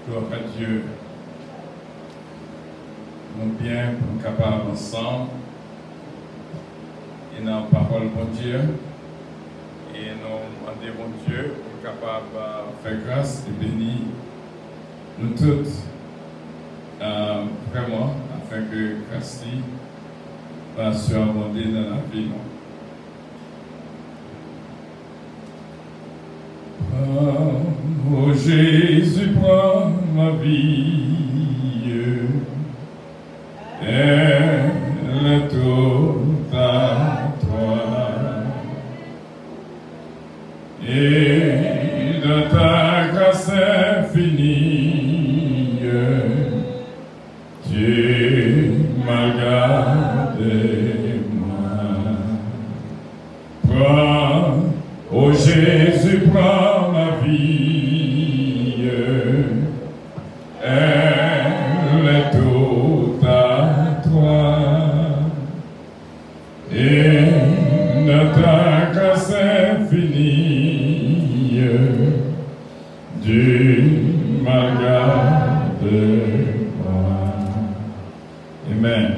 Gloire à Dieu. Nous bien pour capables ensemble et dans la parole de Dieu et nous demandons Dieu pour capable faire grâce et bénir nous tous vraiment afin que grâce va surabonder dans la vie. Oh Jésus, prends ma vie, elle est toute à toi, et de ta grâce infinie, tu m'as gardé moi. Prends, oh Jésus, prends ma vie, elle est toute à toi, et de ta grâce infinie, tu m'as gardé moi. Amen.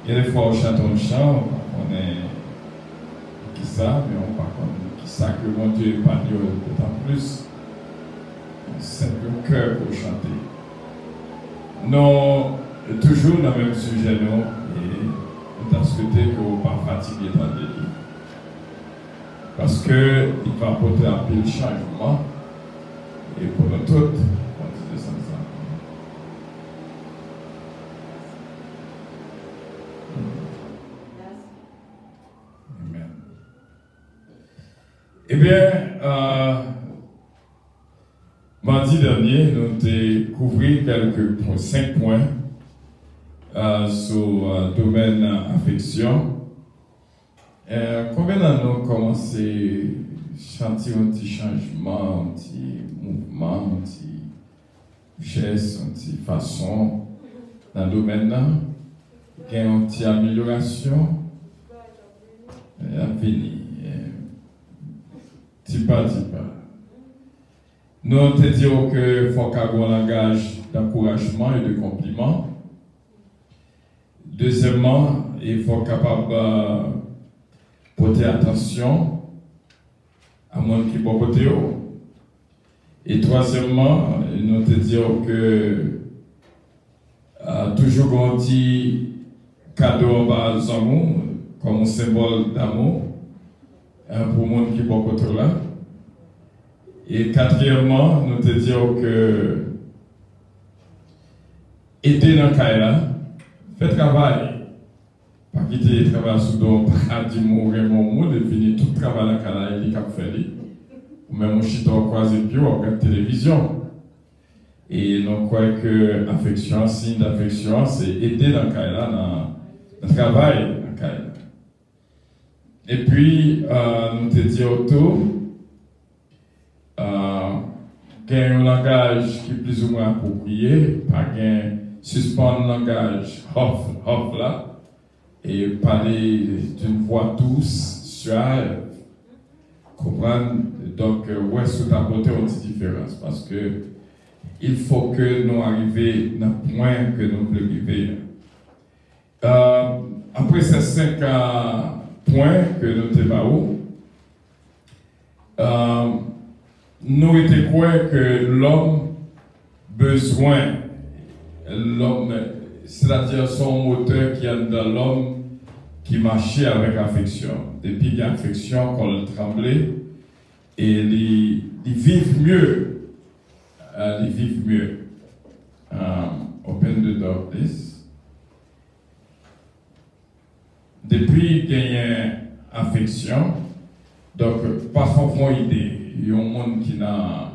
Il y a des fois où on chante un chant, on est qui ça, mais on par contre qui ça que mon Dieu est pas d'autant plus. simple cœur pour chanter. Non, toujours dans le même sujet, non, et on a souhaité que vous ne pas fatiguer dans le livre. Parce qu'il va apporter un peu de changement, et pour nous tous, on dit ça. Amen. Eh bien, mardi dernier, nous avons couvert 5 points sur le domaine affection. Combien d'années nous avons commencé à chanter un petit changement, un petit mouvement, un petit geste, une petite façon dans le domaine là? Il y a une petite amélioration à venir. Tipa. Nous avons dit qu'il faut avoir un langage d'encouragement et de compliment. Deuxièmement, il faut être capable de porter attention à mon qui est bon côté. Et troisièmement, nous avons dit que toujours un petit cadeau en bas d'amour, comme un symbole d'amour, pour le monde qui est bon côté là. Et quatrièmement, nous te disons que aider dans le cas, fait travail. Pas quitter le travail sous dos, pas dire mourir mon monde, et finir tout le travail dans le cas, il est capable de faire. Ou même on chita au croisé pied, on regarde la télévision. Et nous croyons que l'affection, signe d'affection, c'est aider dans le cas, dans le travail dans le cas. Et puis, nous te disons tout. Il y a un langage qui est plus ou moins approprié, pas un suspendre le langage off là, et parler d'une voix douce, suave. Comprendre, donc, où est-ce que tu as apporté une petite différence? Parce que il faut que nous arrivions dans le point que nous voulons arriver. Après ces 5 points que nous avons, nous étions quoi que l'homme besoin, l'homme, c'est-à-dire son moteur qui est dans l'homme qui marchait avec affection. Depuis qu'il y a affection, quand il tremblait, et ils vivent mieux. Ils vivent mieux. Open the door, please. Depuis qu'il y a affection, donc, pas sans idée. Il y a un monde qui n'a.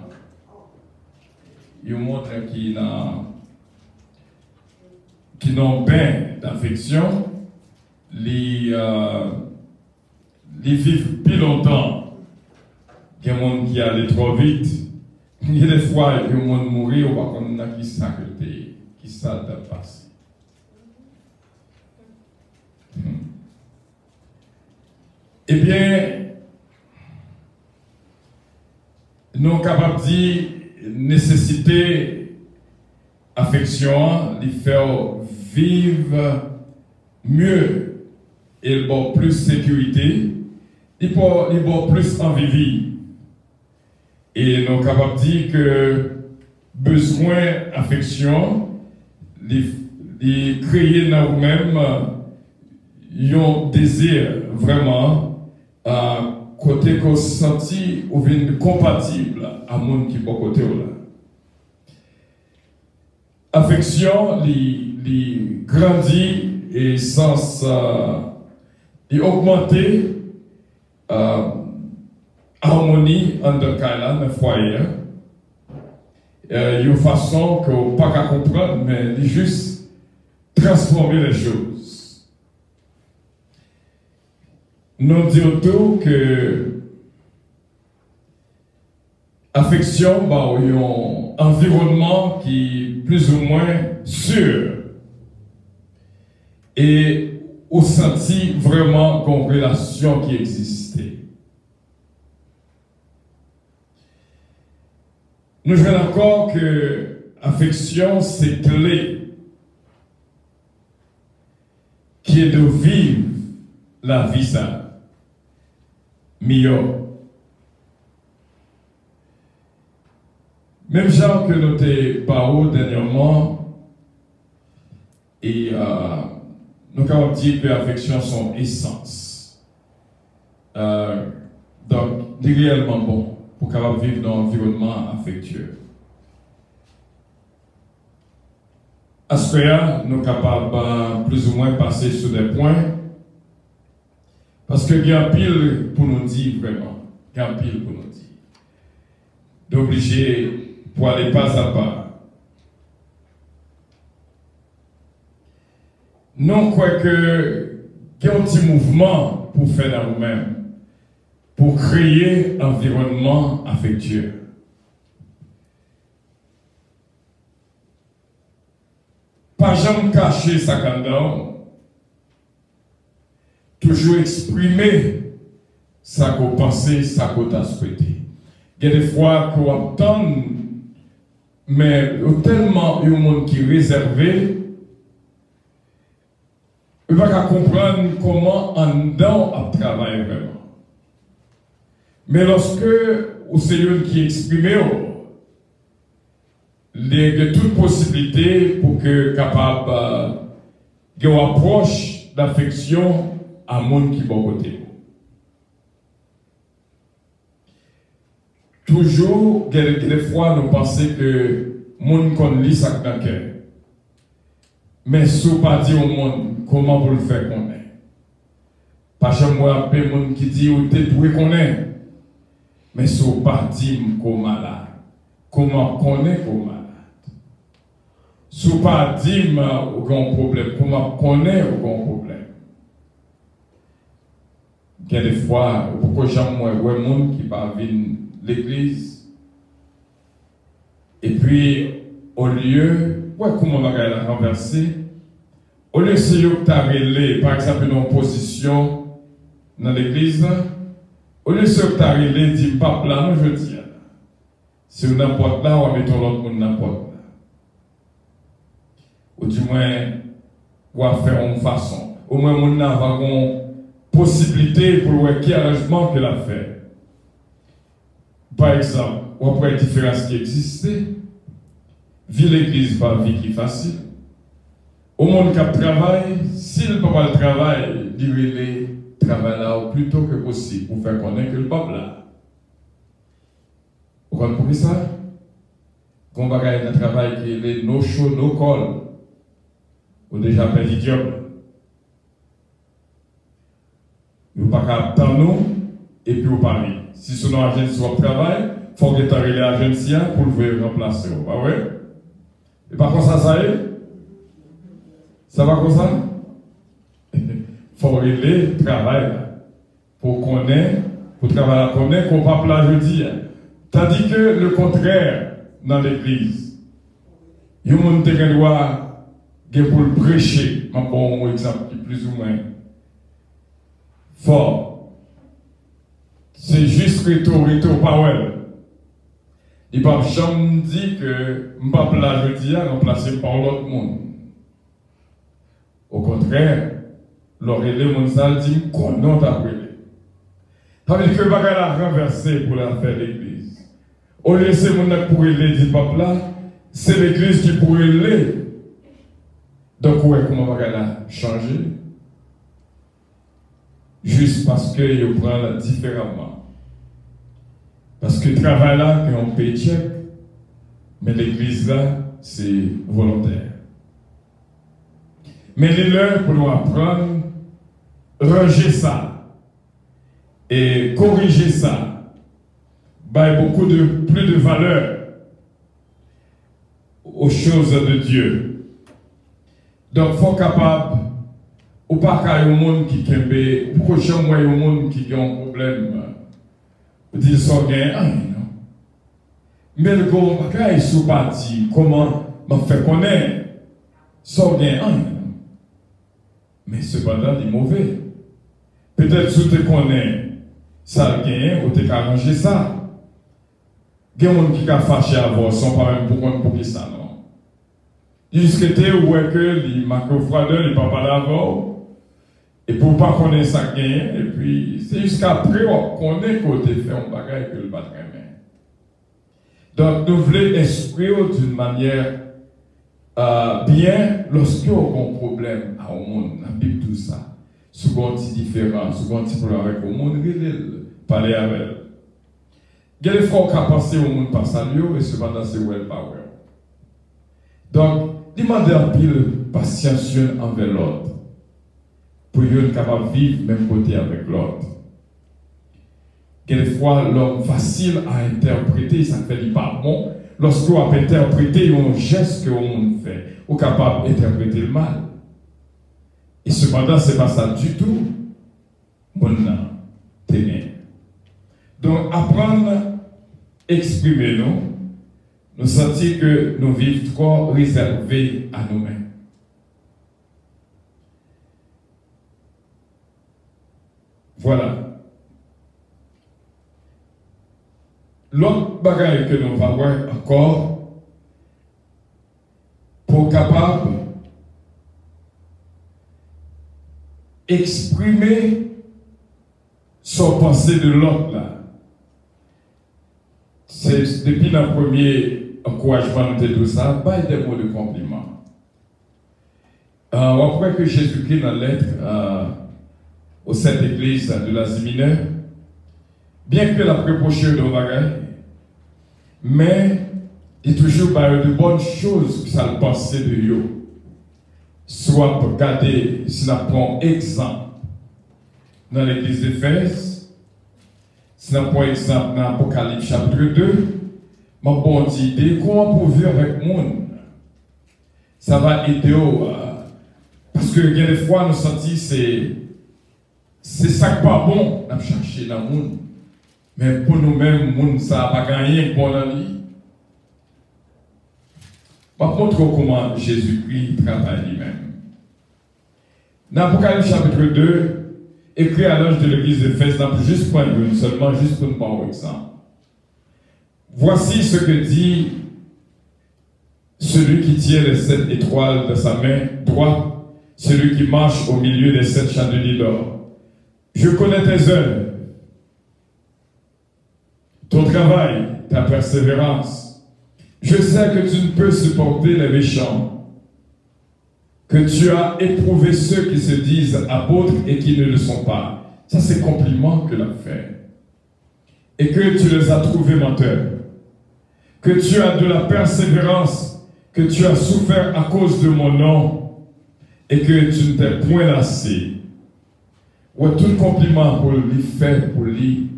Il y a un monde qui n'a bien d'affection. Les vivent plus longtemps. Il y a un monde qui allait trop vite. Il y a des fois, il y a un monde mourir, ou pas qu'on a qui s'arrête, qui s'adapte passer. Eh bien, nous sommes capables de dire nécessité, affection, de faire vivre mieux et bon plus sécurité, il faut plus envie vivre. Et nous sommes capables de dire que besoin affection, de créer dans vous-même un désir vraiment côté qu'on senti ou bien compatible à monde qui est côté là. Affection, li grandit et sens augmenter harmonie entre cas dans le foyer. Il y a une façon que vous pas qu'à comprendre, mais il juste transformer les choses. Nous disons tout que affection, bah, il y a un environnement qui est plus ou moins sûr. Et on sentit vraiment qu'on relation qui existait. Nous sommes d'accord que affection, c'est clé qui est de vivre la vie ça. Meilleur. Même genre que nous t'es parlé dernièrement, et nous avons dit que l'affection sont essence. Donc, c'est réellement bon pour capable vivre dans un environnement affectueux. Aspect, nous sommes capables plus ou moins passer sur des points. Parce qu'il y a un pile pour nous dire vraiment. Il y a un pile pour nous dire. D'obliger pour aller pas à pas. Non, quoique, il y a un petit mouvement pour faire dans nous-mêmes, pour créer un environnement affectueux. Pas jamais cacher sa candeur, toujours exprimer sa pensée, sa t'a souhaité. Il y a des fois qu'on entend, mais tellement il y a un monde qui est réservé, il va pas comprendre comment en dedans on travaille vraiment. Mais lorsque c'est une qui exprime, il y a toute possibilité pour que capable de approche d'affection à monde qui est bon côté. Toujours, des fois, nous pensons que le monde qu'on lit ça dans le cœur. Mais si vous ne pas dire au monde comment vous le faites qu'on est. Parce que moi, il y a des gens qui disent que vous êtes qu'on est. Mais si vous ne pas dire comment malade, comment qu'on est qu'on malade. Si vous ne pas dire qu'il y a un problème, comment qu'on est un problème. Il y a des fois, pourquoi j'aime moi, il y a des gens qui parlent l'église. Et puis, au lieu, comment on va la renverser, au lieu de se relé, par exemple, une opposition dans l'église, au lieu de se relé, dit pas là, non, je dis. Si on n'importe là, on va mettre l'autre monde n'importe là. Ou du moins, on va faire une façon. Au moins, on a une possibilité pour voir quel arrangement qu'elle a fait. Par exemple, on pourrait une différence qui existait. Vie l'église, pas vie qui est facile. Au monde qui travaille, s'il ne peut pas le travail, il travaille là au plus tôt que possible pour faire connaître que le peuple là. Vous comprenez ça? Quand on va gagner un travail qui est no show, no call, ou déjà perdu job. Vous ne pouvez pas attendre nous et puis vous parlez. Si son agent soit travail, il faut que tu aies l'agence pour le remplacer. Pas vrai? Et par contre, ça y est? Ça va comme ça? Il faut le travail pour connaître, pour travailler, connaître qu'on ne peut pas jeudi. Tandis que le contraire dans l'église, il y a des gens qui doivent pour le prêcher. Un bon exemple qui est plus ou moins fort. C'est juste rhétorique, parole. Il ne peut jamais dire que je ne peux pas la jeudi à remplacer par l'autre monde. Au contraire, l'oreille mondial dit qu'on n'a pas brûlé. Ça veut dire que le bagage a renversé pour la faire l'église. Au lieu de ce monde pour l'aider du peuple là, c'est l'église qui pourrait l'aider. Donc, où est comment le bagage a changé? Juste parce qu'il prend différemment. Parce que le travail là, c'est un paycheck, mais l'église là, c'est volontaire. Mais il est l'heure pour nous apprendre, ranger ça et corriger ça, bah, beaucoup de plus de valeur aux choses de Dieu. Donc, il faut capable, ou pas qu'il y ait un monde qui kembe, pourquoi jamais il y a un monde qui a un problème, ou dit ça gagne, non. Mais le gros bagage, il ne pas dit comment m'a fait connaître, ça gagne, mais cependant, il est mauvais. Peut-être que tu connais ça gagne, ou tu as arrangé ça. Il y a des gens qui ont fâché à vous, sont pas même pour qui ça, non. Jusqu'à ce que les macro-froideurs, les papas d'avant, et pour pas connaître ça gagne, et puis c'est jusqu'après qu'on connaît qu'on te fait un bagage que le pas très bien. Donc, nous voulons exprimer d'une manière bien lorsque on a un problème à un monde. La Bible, tout ça. Souvent, c'est différent. Souvent, c'est problème avec le monde. Parler avec elle. Il y a des fois qu'on a pensé au monde par salut et cependant, c'est où elle parle. Donc, demandez un pile patience envers l'autre pour être capable de vivre même côté avec l'autre. Quelquefois, l'homme facile à interpréter, ça fait du pas bon. Lorsqu'on a interprété un geste que l'on fait, on est capable d'interpréter le mal. Et cependant, ce n'est pas ça du tout. Mon nom, ténèbres. Donc, apprendre à exprimer nous sentir que nous vivons trop réservés à nous-mêmes. Voilà. L'autre bagage que nous allons voir encore, pour capable exprimer son pensée de l'autre là. C'est depuis le premier encouragement de tout ça, pas des mots de compliment. On croit que Jésus-Christ dans la lettre aux Sainte Église de l'Asie mineure, bien que la prépocheur de bagage, mais il y a toujours de bonnes choses que ça le pensait de yo. Soit pour regarder, si on prend exemple dans l'église d'Éphèse, si on prend exemple dans l'Apocalypse chapitre 2, ma bonne idée, comment pour vivre avec le monde, ça va aider parce que il y a des fois nous sentons c'est ça qui pas bon à chercher dans le monde. Mais pour nous-mêmes, le monde, ça n'a pas gagné pour la vie. Par contre, comment Jésus-Christ travaille lui-même. Dans l'Apocalypse chapitre 2, écrit à l'ange de l'église d'Éphèse, juste pour une, seulement juste pour nous parler exemple. Voici ce que dit celui qui tient les 7 étoiles de sa main droite, celui qui marche au milieu des 7 chandeliers d'or. Je connais tes œuvres, ton travail, ta persévérance. Je sais que tu ne peux supporter les méchants, que tu as éprouvé ceux qui se disent apôtres et qui ne le sont pas. Ça, c'est compliment que l'on fait. Et que tu les as trouvés menteurs, que tu as de la persévérance, que tu as souffert à cause de mon nom, et que tu ne t'es point lassé. Ou tout compliment pour lui faire pour lui,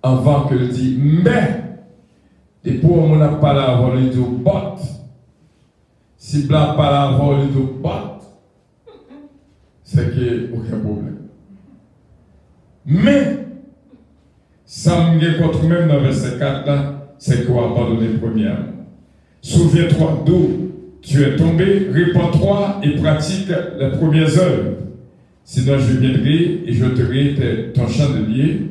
avant que le dit, mais, et pour mon pas la avoir le dit bot, si blanc pas la avoir le dit bot, c'est que aucun problème. Mais, ça me dit contre même dans le verset 4 là, c'est qu'on a abandonné premièrement. Souviens-toi d'où tu es tombé, répands-toi et pratique les premières œuvres. Sinon, je viendrai et j'ôterai ton chandelier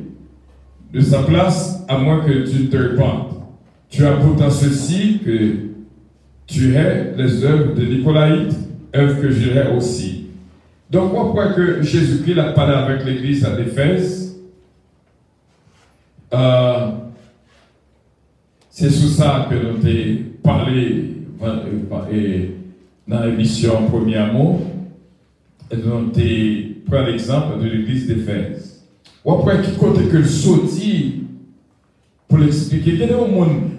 de sa place, à moins que tu ne te répandes. Tu as pourtant ceci que tu es les œuvres de Nicolaïte, œuvres que j'irai aussi. Donc, on croit que Jésus-Christ a parlé avec l'église à d'Éphèse. C'est sous ça que nous avons parlé dans l'émission Premier Amour. Et nous avons pris l'exemple de l'église d'Éphèse. Ou après, qui côté que le sorti pour l'expliquer, il y a des gens,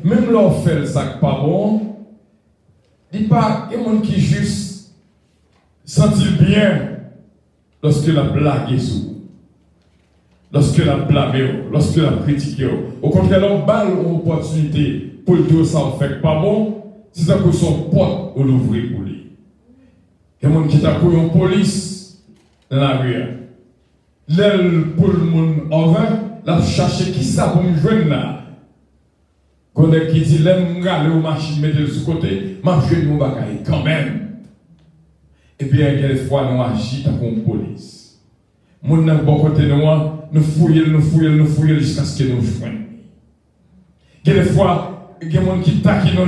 même là, on fait le sac pas bon, il y a des gens qui juste sentent bien lorsque la blague est sous, lorsque la blâme, lorsque la critique. Au contraire, on balle une opportunité pour le dire ça, on fait pas bon, c'est ça que son pote, on l'ouvre pour lui. Il y a des gens qui t'a pris une police dans la rue. L'aile pour le monde en vain, la chercher qui ça pour me joindre là. Quand elle qui dit, l'aime regarder aux machines, mettez-le sur côté, ma jeune mon bagaille quand même. Et puis, quelquefois, nous agissons comme une police. Mon n'a bon côté de moi, nous fouillons jusqu'à ce que nous joignent. Quelquefois, il y a des gens qui taquinent,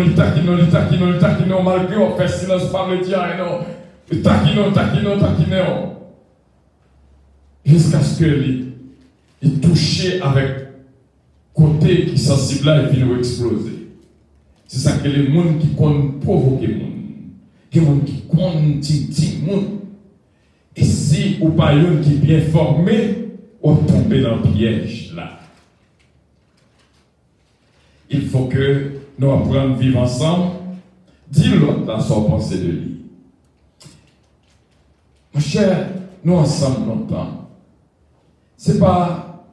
malgré on fait silence par le diable, taquinent. Jusqu'à ce qu'il touche avec côté qui est sensible là et puis nous exploser. C'est ça que les gens qui comptent provoquer les gens. Les gens qui comptent ting les gens. Et si ou pas yon qui bien formé, on tombe dans le piège là. Il faut que nous apprenions à vivre ensemble. Dis l'autre dans son pensée de lui. Mon cher, nous ensemble longtemps. Ce n'est pas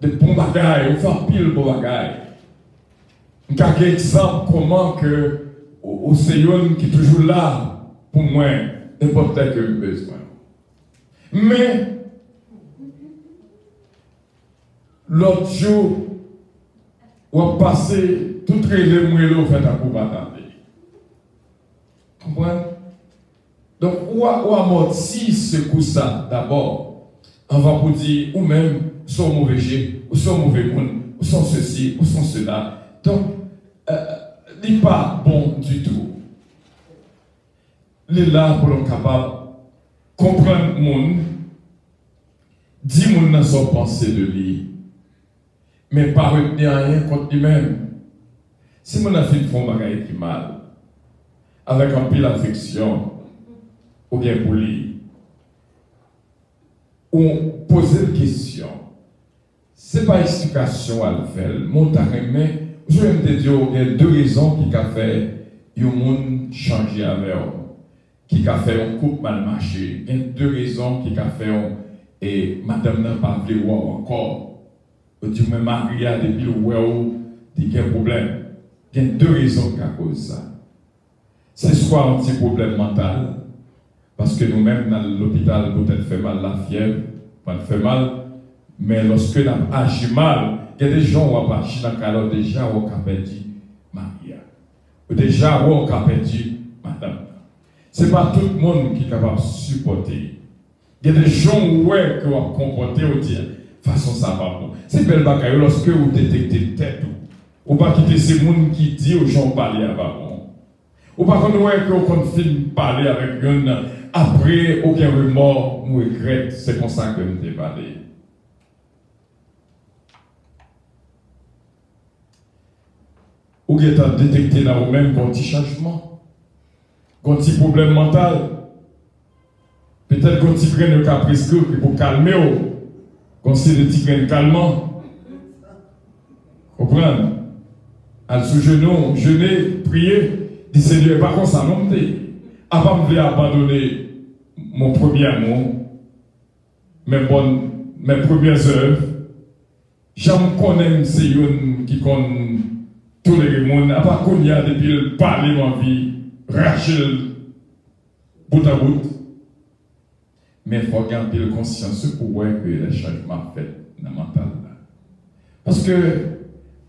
de bons bagailles, ou faire pile bons bagailles. Je vais un exemple comment que au Seigneur qui est toujours là pour moi, n'importe quel besoin. Mais l'autre jour, on a passé tout les moelleux fait à coup attendre. Comprenez? Donc, on a amorti ce coup ça d'abord. On va vous dire, ou même, sont mauvais G, ou sont mauvais monde, ou sont ceci, ou sont cela. Donc, il n'est pas bon du tout. Il est là pour être capable de comprendre le monde, dire le monde dans son pensée de lui, mais pas retenir rien contre lui-même. Si mon a fait une bagaille qui mal, avec un peu d'affection, ou bien pour lui, on pose une question. Ce n'est pas explication à le faire. Mon mais je vais te dire qu'il y a deux raisons qui ont fait le monde changer avec eux. Qui a fait un couple mal marché. Il y a deux raisons qui ont fait et madame n'a pas voulu voir encore. Je dis, mais Maria, depuis le wow, il y a un problème. Il y a deux raisons qui ont causé ça. C'est soit un petit problème mental, parce que nous-mêmes, dans l'hôpital, peut-être fait mal la fièvre, pas fait mal, mais lorsque nous avons agi mal, il y a des gens qui ont agi dans le cadre déjà, qui ont perdu Maria. Ou déjà, qui ont perdu madame. Ce n'est pas tout le monde qui est capable de supporter. Il y a des gens qui ont comporté au dire, façon ça va bon. C'est belle bagaille lorsque vous détectez le tête, ou pas quitter ces gens qui disent aux gens parler à bon. Ou pas qu'on voit qu'on finit parler avec une après aucun remords, nous regrette, c'est comme ça que nous t'ai parlé. Ou vous avez détecté dans vous-même un petit changement, un petit problème mental. Peut-être qu'on t'y prenne un caprice pour calmer, qu'on s'y t'y prenne calmement. Comprenez? À sous genou, jeûner, prier. Dit Seigneur, par contre, ça non avant de abandonner mon premier amour, mes premières œuvres, j'aime connaître Seigneur qui connaît tous les mondes, à part qu'on y a depuis le parler ma vie, Rachel, bout à bout. Mais il faut garder le conscience pour voir que le changement fait dans le mental. Parce que,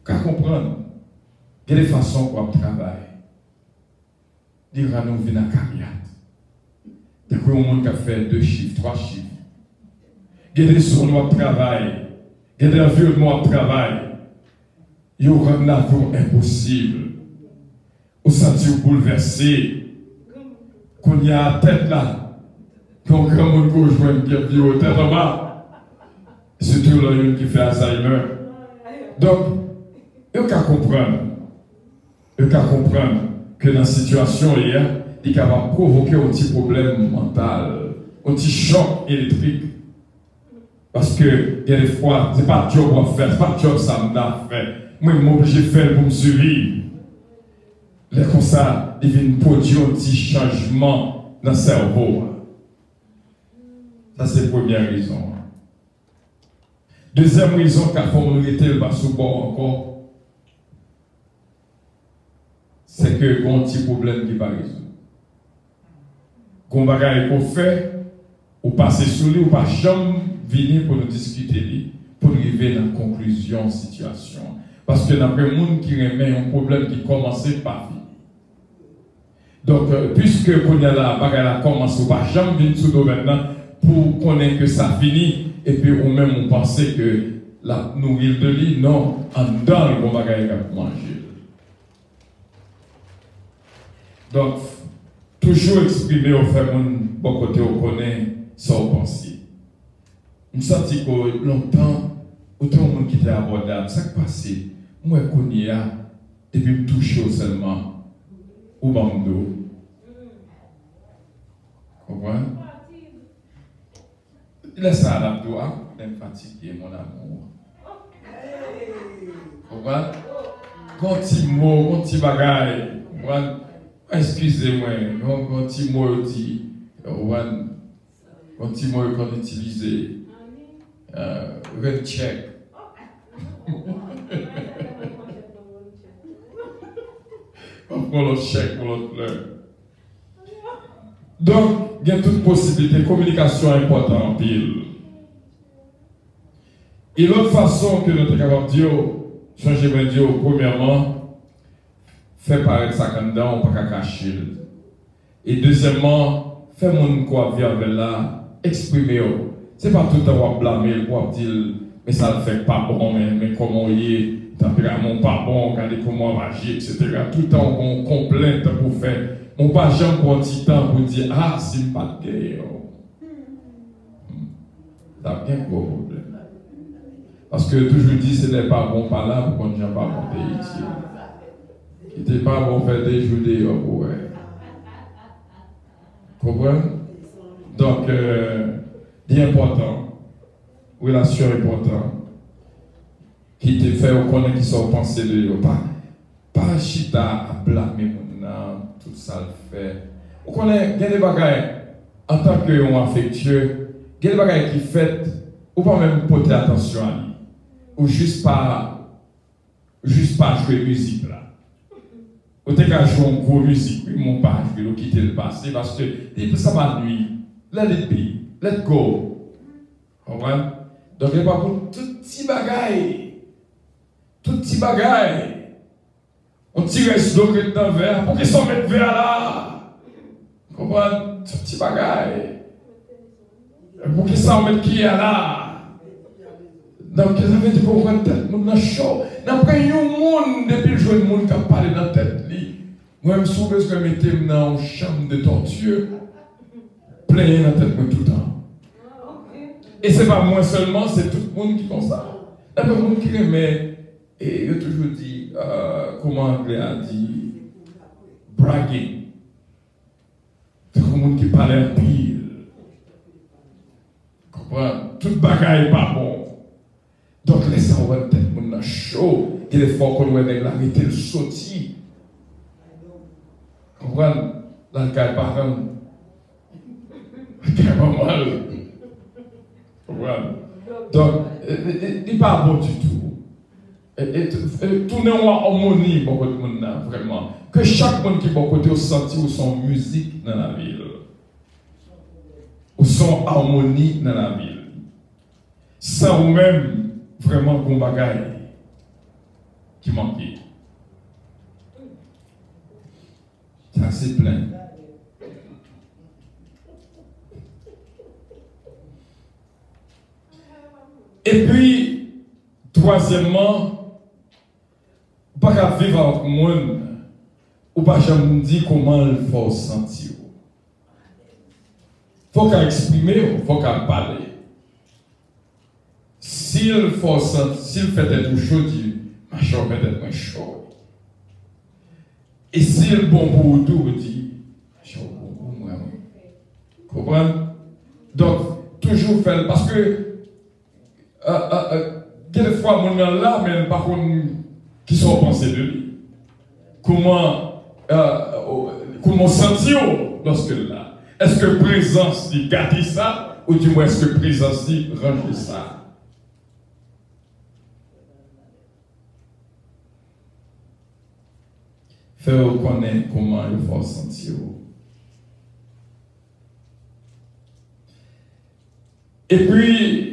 qu'à comprendre, il y a des façons pour travailler. Il y a nous venir à carrière. Il y a des gens qui ont fait 2 chiffres, 3 chiffres. Il y a des zones de travail. Il y a des environnements de travail. Il y a un avion impossible. Vous sentez bouleversé. Qu'on y a la tête là. Qu'on a un grand monde qui rejoint qui est au tête en bas. Surtout là, qui fait Alzheimer. Donc, il y a comprendre. Il y a comprendre que dans la situation hier, il est capable de provoquer un petit problème mental, un petit choc électrique. Parce que, il y a des fois, ce n'est pas le job à faire, ce n'est pas le job ça m'a fait. Moi, je suis obligé de faire pour me survivre. Là, comme ça, il vient produire un petit changement dans le cerveau. Ça, c'est la première raison. Deuxième raison, qu'a formulité le bas sous bord encore, c'est que un petit problème qui va résoudre. Qu'on va qu'on fait, ou passer sous lui, ou pas jamais venir pour nous discuter, pour arriver dans la conclusion de la situation. Parce que d'après le monde qui remet un problème qui commençait par fini. Donc, puisque qu'on y a la bagarre commence, ou pas jamais venir sous nous maintenant pour connaître que ça finit, et puis ou même on pensait que la nourriture de lit, non, en dedans le bon bagarre à manger. Donc, toujours exprimer au fait mon bon côté, on connaît sans penser. Je me sens que longtemps, autant de monde qui était abordable, ça qui passait, moi, je connais, depuis me toucher seulement, ou bando. Comprenez? Laisse ça à la doigt, je suis fatigué, mon amour. Comprenez? Quand petit mot, quand petit bagaille, excusez-moi, quand petit mot dit, quand petit mot qu'on utilise, red check. On prend l'autre chèque pour l'autre fleur. Donc, il y a toute possibilité, communication importante en pile. Et l'autre façon que nous sommes capables de dire, changer de dire, premièrement, faire paraître ça comme dedans, on ne peut pas cacher. Et deuxièmement, faire mon quoi vivre avec là, exprimer. Ce n'est pas tout le temps blâmer, pour dire, mais ça ne fait pas bon, mais comment il est. Tempérament pas bon, regardez comment on va agir, etc. Tout le temps, on complainte pour faire. On pas jamais pour un petit temps pour dire, ah, c'est pas de guerre. T'as bien gros problème. Parce que toujours dit, ce n'est pas bon par là, pour qu'on ne pas bon pays ici. Il n'était pas bon faire des jours dehors pour elle. Comprenez? Donc, important. Relation importante. Qui te fait reconnaître qu'ils sont pensés de lui. Pas chita à blâmer mon âme, tout ça le fait. Vous connaissez, il y a des bagailles, en tant qu'un affectueux, il y a des bagailles qui fait, ou pas même porter attention à lui, ou juste pas jouer musique là. Ou t'es qu'à jouer une grosse musique, ils m'ont pas joué, ils ont quitté le passé, parce que ça va nuit, let it be, let go. Vous comprenez? Donc il n'y a pas pour tout petit bagaille. Tout petit bagaille. On tire sur l'eau dans le verre. Pour qu'ils s'en mettent verre là. Vous comprenez? Tout petit bagaille. Pour qu'ils s'en mettent qui est là. Donc, ils avaient dit qu'on voit tête, nous, dans le show. D'après un monde, depuis le jour, le monde qui a parlé dans la tête. Moi, je me souviens que je mettais dans une chambre de torture. Plein dans la tête, moi, tout le temps. Et ce n'est pas moi seulement, c'est tout le monde qui pense ça. D'après le monde qui remet. Et il a toujours dit, comment anglais a dit, bragging. C'est comme le monde qui parle en pile. Comprends? Toute bagaille n'est pas bon. Donc, laissez-moi voir peut-être mon dans chaud. Il est fort qu'on doit arrêter le sautis. Comprends? Dans le cas de parents. C'est pas mal. Comprends? Donc, il n'est pas bon du tout. Et tourner en harmonie, vraiment. Que chaque monde qui est bon côté, senti ou son musique dans la ville. Ou son harmonie dans la ville. Sans même vraiment bon bagaille qui manquait. C'est assez plein. Et puis, troisièmement, pas qu'à vivre avec le monde, ou pas jamais dire comment il faut sentir. Il faut qu'à exprimer, il faut qu'à parler. S'il faut sentir, s'il fait être chaud, il dit, ma chaud peut être moins chaud. Et s'il bon pour tout, il dit, ma chaud pour moi. Comprenez? Donc, toujours faire, parce que, des fois, mon est là, mais par contre, qui sont pensés de lui. Comment sentir lorsque là? Est-ce que présence dit gâter ça? Ou du moins est-ce que présence dit ranger ça? Faire connaître comment il faut sentir. Et puis,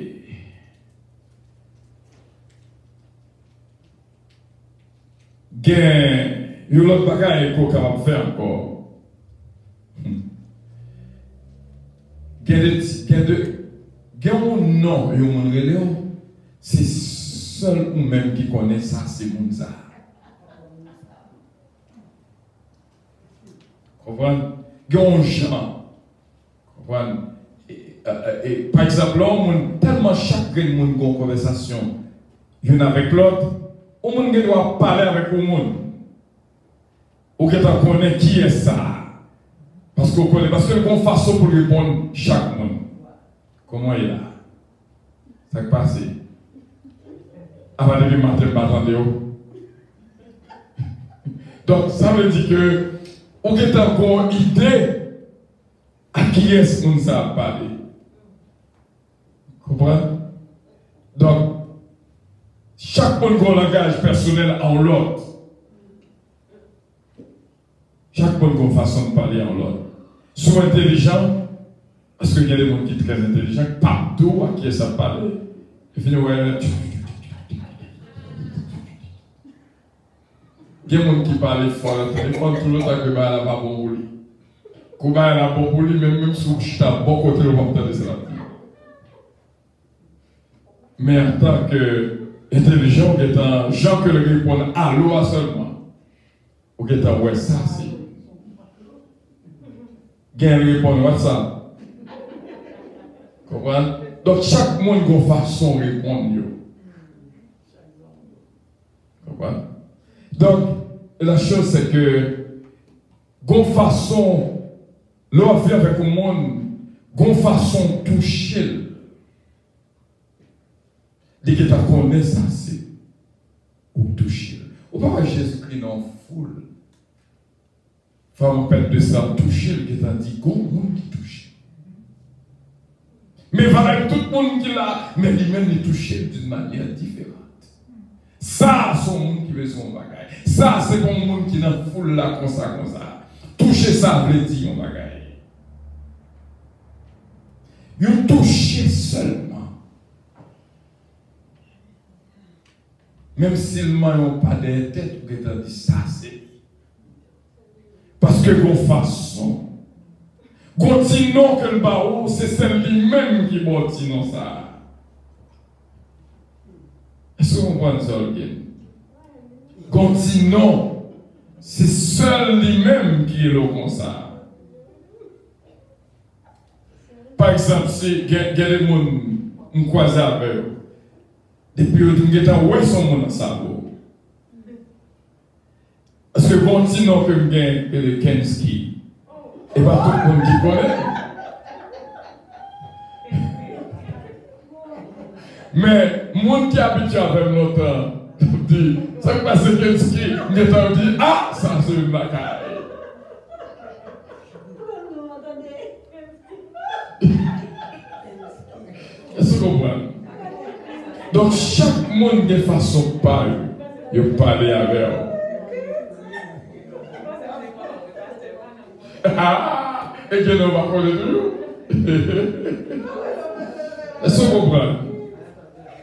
il y a l'autre bagaille qu'on peut faire encore. Il y a un nom, c'est seul ou même qui connaît ça, c'est Mounza. Comprenez? Il y a un genre. Comprenez? Par exemple, tellement chaque monde a une conversation, l'une avec l'autre, on doit parler avec le monde. Ou que tu connais qui est ça? Parce qu'on connaît, parce qu'il y a une façon pour répondre chaque monde. Comment il est là? Ça qui passe. Avant de matin, m'attendez. Donc, ça veut dire que, ou que tu as une idée à qui est-ce qu'on ça parler. Comprenez? Donc, chaque monde a un langage personnel en l'autre. Chaque monde a une façon de parler en l'autre. Soit intelligent, parce qu'il y a des gens qui sont très intelligents, pas d'eau à qui ça parle. Et puis, ouais, il y a des gens qui parlent fort, le téléphone, tout le temps que bah, elle a pas bon pour lui. Quand bah, elle a bon pour lui, même si je t'ai bon côté, le va de cela. Mais en tant qu'intelligent, étant gens que le répondent allô seulement, ou étant ouais, ça c'est. Gain répondre WhatsApp. Comprenez? Donc chaque monde a une façon de répondre. Comprenez? Donc la chose c'est que, une façon, l'on vient avec le monde, une façon de toucher. Dès que tu connais ça, c'est ou toucher. Ou pas Jésus-Christ dans la foule. Femme pète de ça, toucher, qui t'a dit, go, monde qui touche. Mais avec tout le monde qui l'a, mais lui-même il touche d'une manière différente. Ça, c'est un monde qui veut son bagage. Ça, c'est un monde qui n'a foule là comme ça, comme ça. Toucher ça, veut dire mon bagage. Il touche seulement. Même s'ils n'ont pas de tête, vous avez dit ça, c'est. Parce que vos façons, continuons que le barreau, c'est celle lui-même qui continue ça. Est-ce que vous comprenez ça, continuons, c'est seul lui-même qui est là comme ça. Par exemple, si il y a des gens qui croisent avec eux, depuis que vous avez son monde dans sa peau. Parce que continuons que vous avez le Kenski. Et pas tout le monde qui connaît. Mais, les gens qui habitent avec longtemps, dit, ça qui passe Kenski, ils dit, ah, ça c'est une bataille. Est-ce que vous comprenez? Donc, chaque monde de façon de parler, il parle avec eux. Ah, et que nous va connaître toujours. Est-ce que vous comprenez?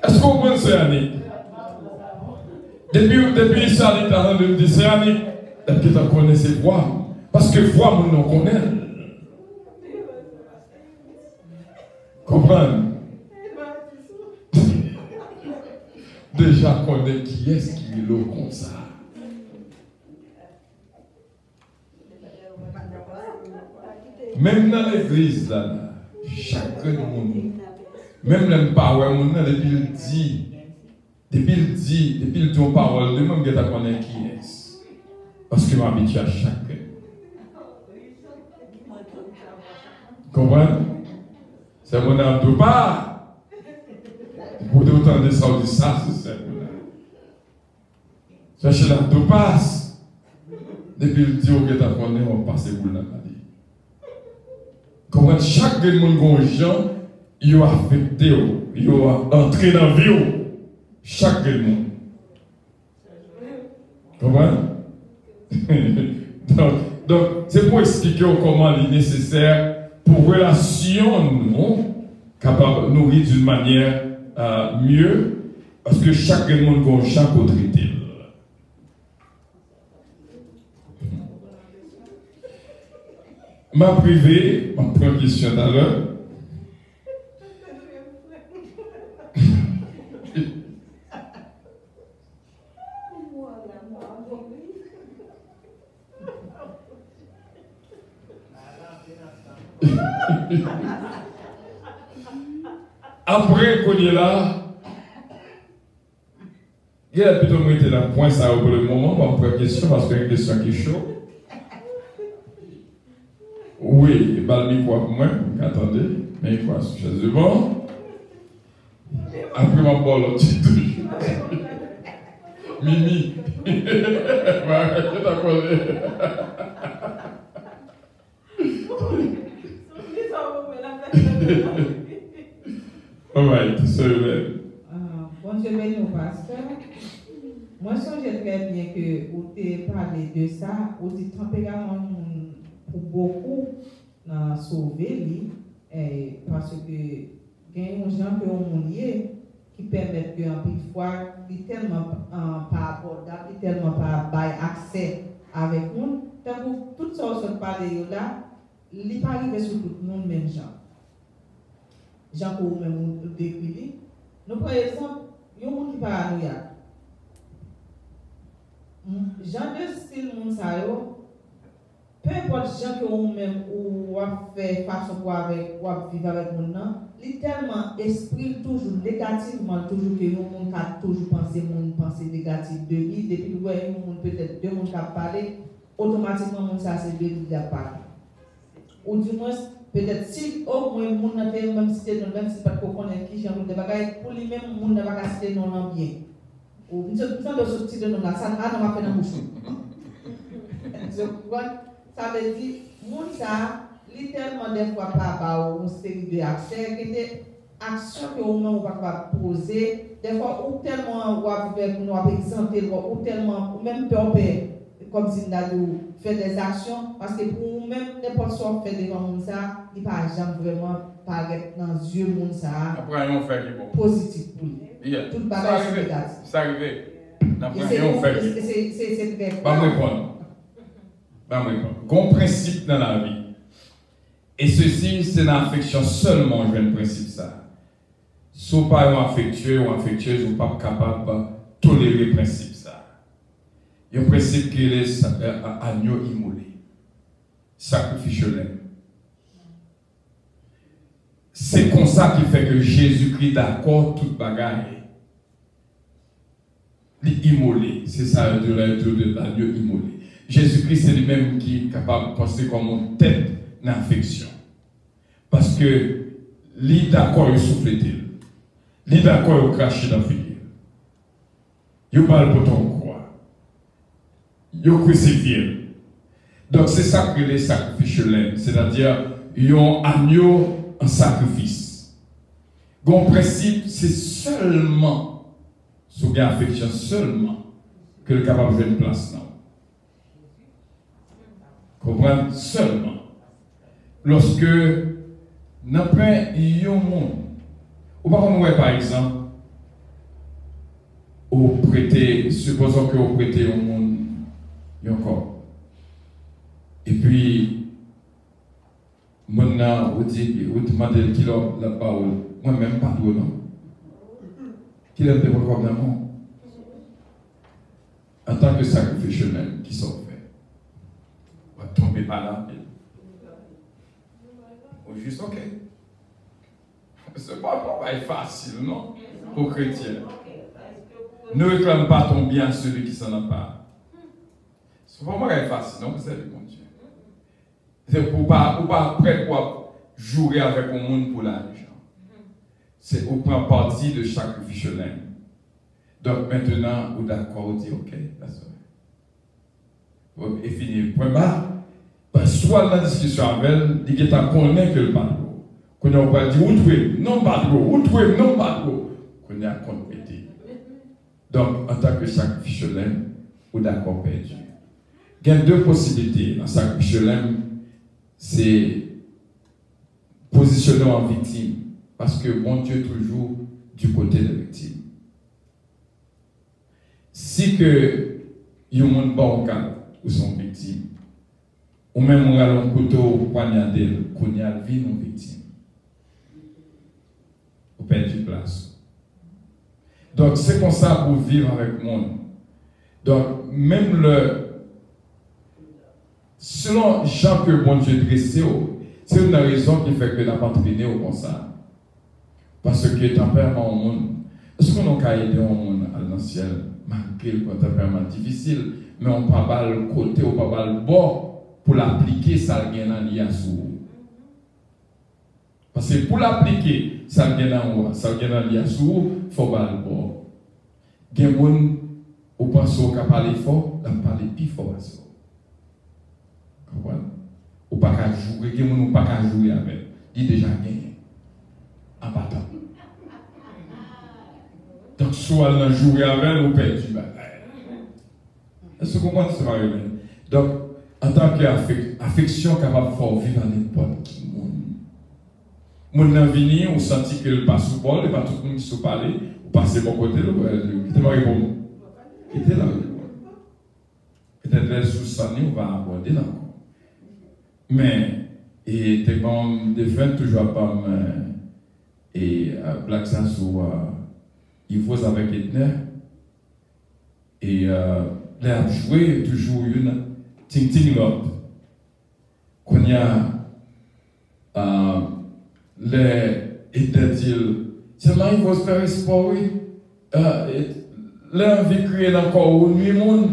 Est-ce que vous comprenez, c'est Annick? Depuis ça, il t'a dit, c'est Annick. Est-ce que tu connais ses voix? Parce que voix, nous nous connaissons. Comprenez? Déjà connaît qui est-ce qui est là comme ça. Même dans l'église, là, chacun de monde, même les paroles, depuis le dit, aux paroles, de même que tu connais qui est. Parce que m'habitue à chacun. Comprenez? C'est mon âme de part. Pour autant de ça, on dit ça, c'est ça. Cherchez la deux passes. Depuis le Dieu que tu as connu, on passe pour la vie. Comment chaque monde qui gens, il a affecté, il a entré dans la vie. Chaque monde. Comment? Donc, c'est pour expliquer comment il est nécessaire pour relation nous, capable de nourrir d'une manière mieux, parce que chaque monde a chaque autorité. Ma privée, ma première question tout à l'heure. Après qu'on est là, il y a plutôt été là, point ça pour le moment, ma première question, parce que c'est une question qui est chaude. Oui, et balmi quoi pour moi, attendez, mais quoi, sur chaise devant. Après ma balle, tu touches. Mimi. Je t'accorde. All right, so Bon Dieu béni au pasteur. Moi, je sens très bien que vous avez parlé de ça, vous dites tempérament pour beaucoup sauver parce que il y a des gens qui permettent que une fois, il est tellement pas abordable, il est tellement pas accès avec nous. Donc, tout ça, on parle là, il n'est pas arrivé sur tout le monde, même gens. Gens qui ont même décrit. Nous, par exemple, il y a des gens qui sont paranoïaques. Gens de style monde ça yo, peu importe gens que ou même ou fait façon pour avec ou vivre avec monde nan, li tellement esprit toujours négativement toujours que nous monde a toujours penser négatif de lui depuis que voyez monde peut-être deux monde qui parler automatiquement monde ça c'est de lui a parlé. Ou du moins peut-être si au moins monde n'a fait même si même si pas qu'on connaît qui genre de bagaille pour lui même monde n'a pas citer non bien. Ou nous sommes de sortir de nous là, ça n'a pas fait dans bouche. Ça veut dire, moun ça, littéralement des fois pas une série d'accès, qui des actions que on va pas poser, des fois ou tellement ou avec nous exempter ou tellement ou même peur comme si nous fait des actions parce que pour même n'importe quoi fait devant moun ça, il pas jamais vraiment paraître dans yeux moun ça. Après on fait qui bon. Positif pour lui. Tout bagage négatif. Ça arrive. Après on fait qui. C'est très. Pas me répondre. Gon principe dans la vie. Et ceci, c'est dans l'affection seulement, je un principe ça. Si vous pas affectueux ou affectueuse, vous n'êtes pas capable de tolérer le principe ça. Il y a un principe qui est agneau immolé. Sacrifice l'aime. C'est comme ça qui fait que Jésus-Christ d'accord toute bagaille. L'immolé, c'est ça de l'agneau immolé. Jésus-Christ, c'est lui-même qui est capable de penser comme une tête d'infection. Parce que, lui d'accord, il souffle. Lui d'accord, il crache dans la figure. Il parle pour ton croix. Il crucifie. Donc, c'est ça que les sacrifices l'aiment. C'est-à-dire, ils ont agneau en sacrifice. Bon principe, c'est seulement, sous affection seulement, que le capable de faire une place. Non. Comprendre seulement. Lorsque n'après un monde, ou par exemple, au prêter, supposons que vous prêtez un monde, encore. Et puis, maintenant, vous demandez qui l'a là-bas, moi-même pas de non. Qui l'a développé comme un monde. En tant que sacrifice qui sont faits. On va tomber par là. Ou juste ok. C'est pas un travail facile, non? Pour chrétiens. Ne réclame pas ton bien à celui qui s'en a pas. C'est pas un travail facile, non? Vous savez, mon Dieu. C'est pour pas prêt pour jouer avec le monde pour l'argent. C'est au point partie de sacrifice. Donc maintenant, vous d'accord, vous dites ok, that's all. Et fini. Point barre. Soit dans la discussion avec elle, il dit que tu connais que le patron. Qu'on a pas dit, où tu non patron, où tu non patron. Qu'on a complété. Donc, en tant que sacrifice, ou d'accord perdu. Il y a deux possibilités dans sacrifice, c'est positionner en victime. Parce que mon Dieu est toujours du côté de la victime. Si que il y a un monde bon ou sont victimes, ou même on a un couteau poignardé, qu'on y a vie non victime. Vous perdez du place. Donc c'est comme ça pour vivre avec le monde. Donc même selon Jean que bon Dieu dressé, c'est une raison qui fait que n'a pas traîné au comme ça. Parce que tempérament au monde, est-ce qu'on a aidé au monde à l'ancien, malgré le tempérament difficile, mais on ne peut pas le côté, on ne peut pas le bord pour l'appliquer, ça vient dans l'IA sous. Parce que pour l'appliquer, ça vient dans ça vient dans l'IASU, il faut pas le bon. Il y a des gens qui pensent qu'ils peuvent parler fort, ils parlent plus fort. Vous comprenez? Ou pas qu'à jouer, il y a des gens qui ne peuvent pas jouer avec. Il déjà gagné. En battant. Donc, soit on joue avec ou perdu. Est-ce que vous comprenez ce que je Donc, en tant qu'affection capable de faire vivre n'importe qui monde. Mon nan vini, on senti que le passe sous bol, et pas tout le monde qui se parle, ou passe bon côté, qui était marié pour nous. Qui était là. Peut-être sous ça, on va aborder là. Mais, et t'es comme des fins toujours pas et Black Sass ou il faut avec Edner. Et là, jouer toujours une ting-ting l'autre. Qu'on y a les Edner seulement il faut se faire espoir. Là, on vit créer encore au nuit monde.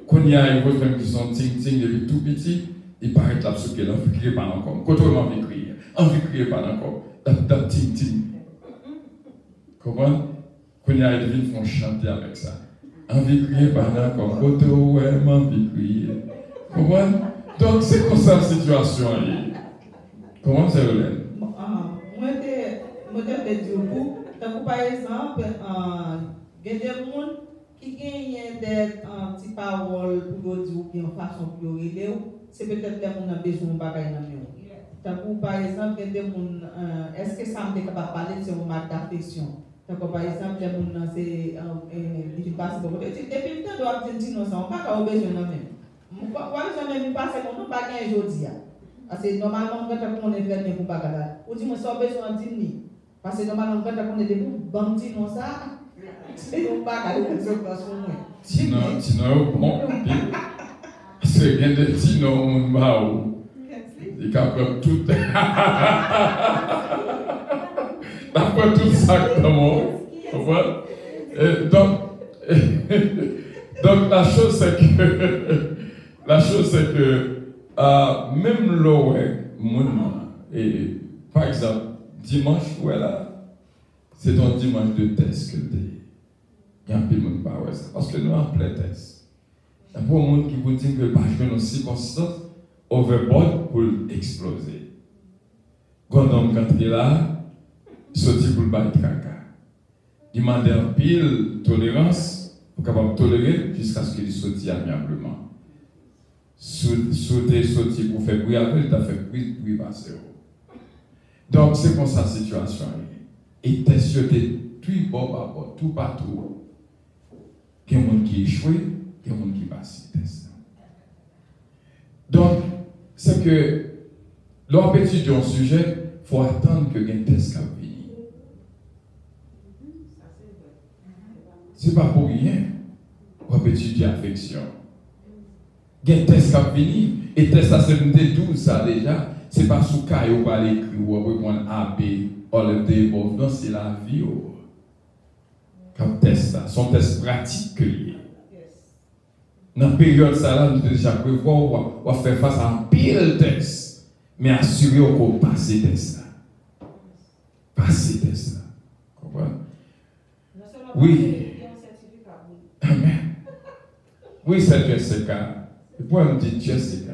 Qu'on y a, il faut faire son ting-ting depuis tout petit. Il paraît là ce qu'elle a envie de crier par encore. Quand on a envie de crier par encore. Dans ting-ting. Comment? Quand il y a des villes qui font chanter avec ça. Envie de crier par encore. Quand on a envie de crier. Comment? Donc c'est comme ça la situation. Comment c'est le moi, je te dis au bout, par exemple, il y a des gens qui gagnent des petites paroles pour dire ou bien façon pour aider. C'est peut-être les gens qui ont besoin de bagaille dans le par exemple, il y a des gens, est-ce que ça me capable de parler de marque d'affection? Par exemple, les gens, c'est ils passent beaucoup de temps. Depuis le temps, on doit dire non, on n'a pas besoin de même. Moi, je ne passe pas mon bagage aujourd'hui. Parce que normalement, quand on est venu pour bagarre, on dit, moi, ça besoin de dire. Parce que normalement, quand on est debout, bon, dit non, ça, c'est un bagarre, c'est un bagarre. Tino, bon, c'est bien de Tino, mon baou. Il capte tout. D'après tout ça, comment? Donc, la chose, c'est que, même l'eau, et par exemple, dimanche, voilà, c'est un dimanche de test que il y a un peu de monde pas ça. Parce que nous, en plein test. Il y a beaucoup de monde qui vous dit que pas jouer nos circonstances overboard pour exploser. Quand on est là, sorti pour le battre caca. Il m'a demandé un pile tolérance pour capable tolérer jusqu'à ce qu'il sorte amiablement. Sauter pour faire bruit avec, il t'a fait bruit passer. Donc c'est comme ça la situation. Et tester tout bord à bord, tout partout. Il y a des gens qui échouent, il y a des gens qui passent le test. Donc, c'est que lorsqu'on étudie un sujet, il faut attendre que un test soit fini. Ce n'est pas pour rien. On peut étudier l'affection. Il y a un test qui a fini. Et le test, c'est 12 ça déjà. Ce n'est pas sous cas où on va l'écrire ou on va prendre A, B, all of the above. Non, c'est la vie. Comme test, son test pratique. Dans la période, ça là, nous devons déjà prévoir, on va faire face à un pile test. Mais assurer qu'on passe le test. Passer le test. Comprenez? Oui. Amen. Oui, c'est Jessica. Vous pouvez me dire Jessica.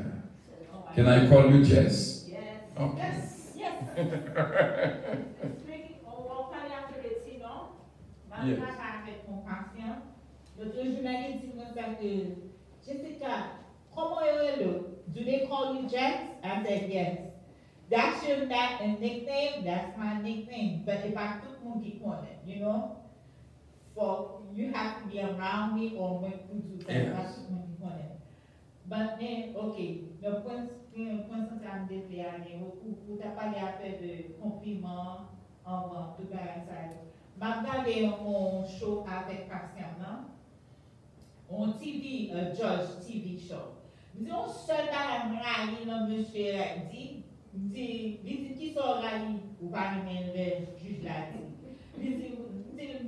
Can I call you Jess? Yes. Okay. Yes. On va parler après de sinon. Yes. Avec compassion. L'autre jour, il dit que Jessica, comment est-ce que do they call you Jess? I said yes. That's your nickname. That's my nickname. But if I took monkey corner, you know, for you have to be around me or when you do that, I took monkey corner. But then, okay, le point central de l'année, où tu as parlé après de compliments en tout cas ça. Je regardé un show avec Pascal, non? On TV, Judge TV show. Disons, seul dans la monsieur dit, qui sont là, ou pas le juge là, dit,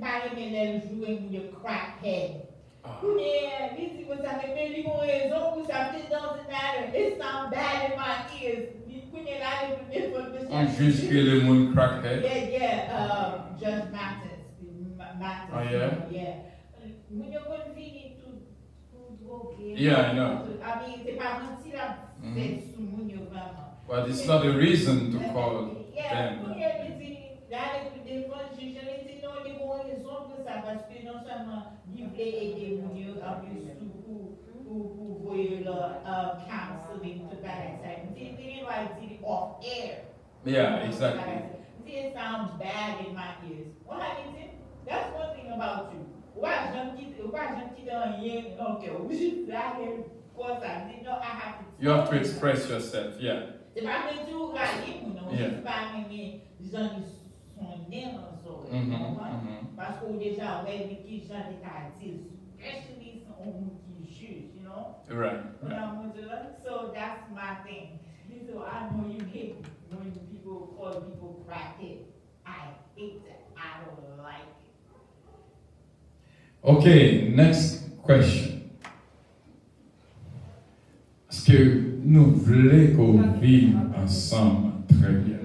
pas le jouer le crackhead. Dit, vous savez, mais ils ont raison, vous savez, dans the matter, it sounds bad in my ears. Vous là, les premières fois que On juge que le monde crackhead. Judge Mathis. Oh, yeah? Yeah. When you're going to be okay. Yeah, I know. I mean, c'est pas menti là, c'est sous mon vraiment. But it's not a reason to call them. Parce que non seulement ils voulaient aider mon Dieu, en plus pour voir leur counseling, tout ça. They didn't like it off air. Yeah, exactly. It sounds bad in my ears. What I mean, that's one thing about you. Why don't you You have to express yourself, yeah. C'est pas que tu railles, non? C'est pas que les gens sont nés dans ça. Parce que déjà, ouais, mais qui gens des quartiers, especially on qui juge, you know? Right. So that's my thing. So I know you hate when people call people crackhead. I hate that. I don't like it. Okay, next question. Est-ce que nous voulons qu'on vive ensemble très bien?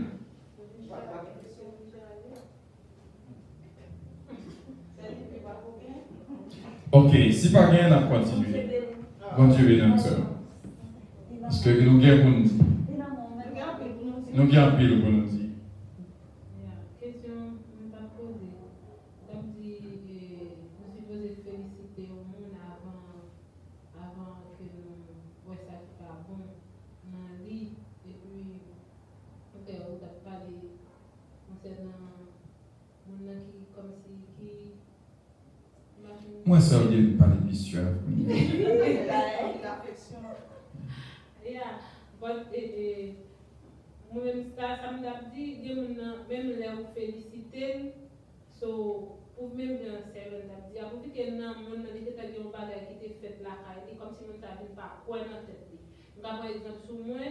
Ok, si pas rien, on va continuer. Continuer dans ça. Parce que nous avons pour nous dire. Nous avons pile pour nous dire. Question, je ne pas poser. Comme dit, je suis posé féliciter au monde avant que nous voyons ça qui pas bon dans le lit. Et puis, on a parlé concernant mon qui, comme si, qui. Moi, ça veut dire parler d'histoire. Yeah, but moi-même, ça me dit, même les féliciter, so, pour même dans c'est le dit, pour que non, mon dit que t'as dit on parle qui était fait là, comme si mon t'avait pas quoi dans tête. Par exemple, sur moi,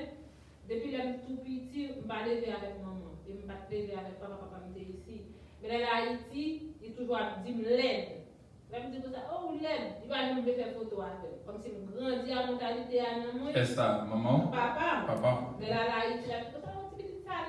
depuis que je suis tout petit, je me lever avec maman, je me lever avec papa me dit ici. Mais là, Haïti, il toujours dit me l'aide. Je me dis comme ça, oh l'aide, il va nous faire photo avec, comme si je grandis à mentalité à moi. Est-ce ça, maman? Papa. Mais là, Haïti, ça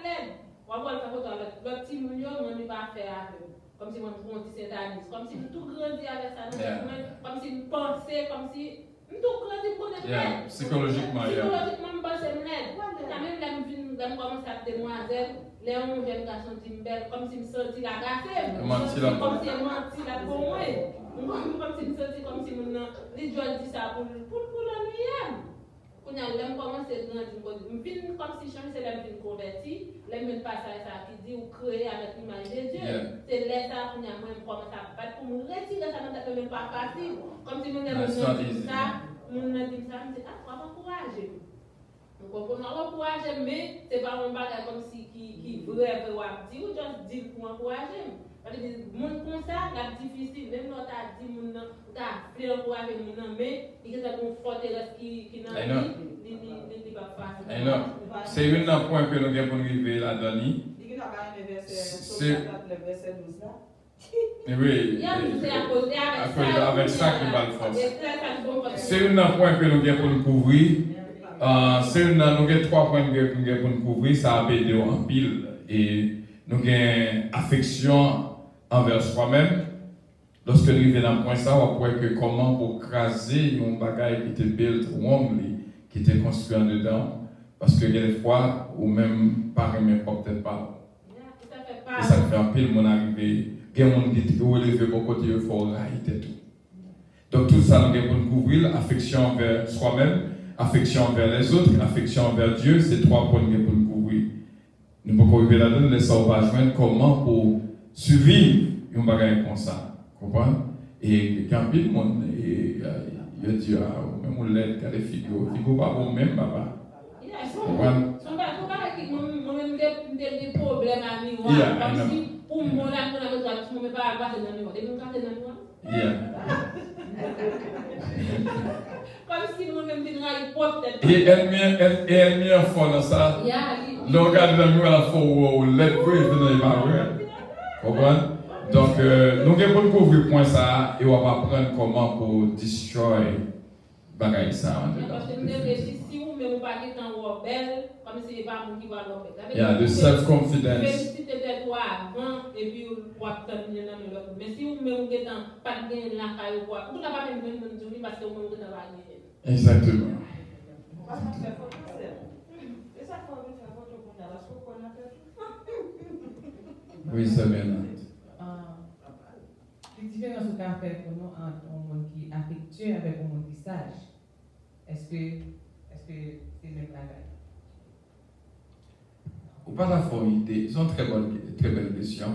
l'aide. On va voir la photo avec le petit mounio, on ne va pas faire avec. Comme si on dit c'est amis. Comme si tout grandit avec ça. Comme si nous pensons, comme si tout grandit pour les l'aide. Psychologiquement, psychologiquement, je pense que c'est l'aide. Quand même, je commence à être demoiselle, les hommes viennent à sentir belle, comme si je me sentis la gâtée. Comme si je menti là pour moi. Comme si je me sentis comme si les gens disent ça pour l'ennuyer. Quand je commence à grandir, comme si je me converti, je me passe à ça qui dit ou créer avec l'image de Dieu. C'est là ça qu'on a moins commencé à battre pour me retirer ça dans tête même pas facile. Comme si je me dis ça, je me dis ah, on va m'encourager. Donc on va m'encourager, mais c'est pas un bagage comme si qui vrai dire ou juste dire pour encourager. Parce que mon comme ça, c'est difficile, même quand tu as dit mon nom, tu as fait encourager mon nom, mais il y a une forteresse qui n'a pas facile. C'est un point que nous avons pour nous arriver là-dedans. Oui, avec ça qui va le faire. C'est un point que nous avons pour nous couvrir. Nous avons 3 points que nous avons pour nous couvrir. Ça a été en pile. Et nous avons affection envers soi-même. Lorsque nous arrivons dans le point ça, on voit que comment pour craser un bagage qui était built warmly, qui était construit en dedans. Parce que des fois, ou même pas peut-être pas. Et ça fait un pile mon arrivée. Il y a des gens qui disent que vous levez beaucoup côté, il faut railler tout. Donc tout ça, nous avons couvrir affection envers soi-même, affection envers les autres, affection envers Dieu. C'est 3 points que nous avons couvrir. Nous pouvons arriver là-dedans, les sauvages, comment pour survivre un bagage comme ça. Comprenez? Et quand il y a des gens, il dit, même on l'aide, quand les figures, pas bon même, papa. Moi-même, des problèmes à miroir. Comme si, pour moi, là, je ne peux pas passer dans le miroir. Comme si moi-même, je n'avais pas peut-être. Et elle m'y a fait dans ça. Le regard dans le miroir, il faut l'aide pour elle venir pas vrai. Comprenez? Donc, nous avons couvrir le point ça et on va apprendre comment pour destroy bagaille ça. Parce que nous devons si vous même pas qui t'en belle, comme si il pas mon qui va l'opérer. Il y a de self-confidence. Féliciter toi avant et puis pour terminer dans l'autre. Mais si vous même qui pas de gain la caille ou quoi, vous n'avez pas même besoin de dire parce que vous même qui pas gagner. Exactement. Oui, c'est bien. La différence que tu as fait pour nous entre un monde qui est affectueux avec un monde qui est sage, est-ce que c'est même la gagne? Ou pas la idée, c'est une très belle question.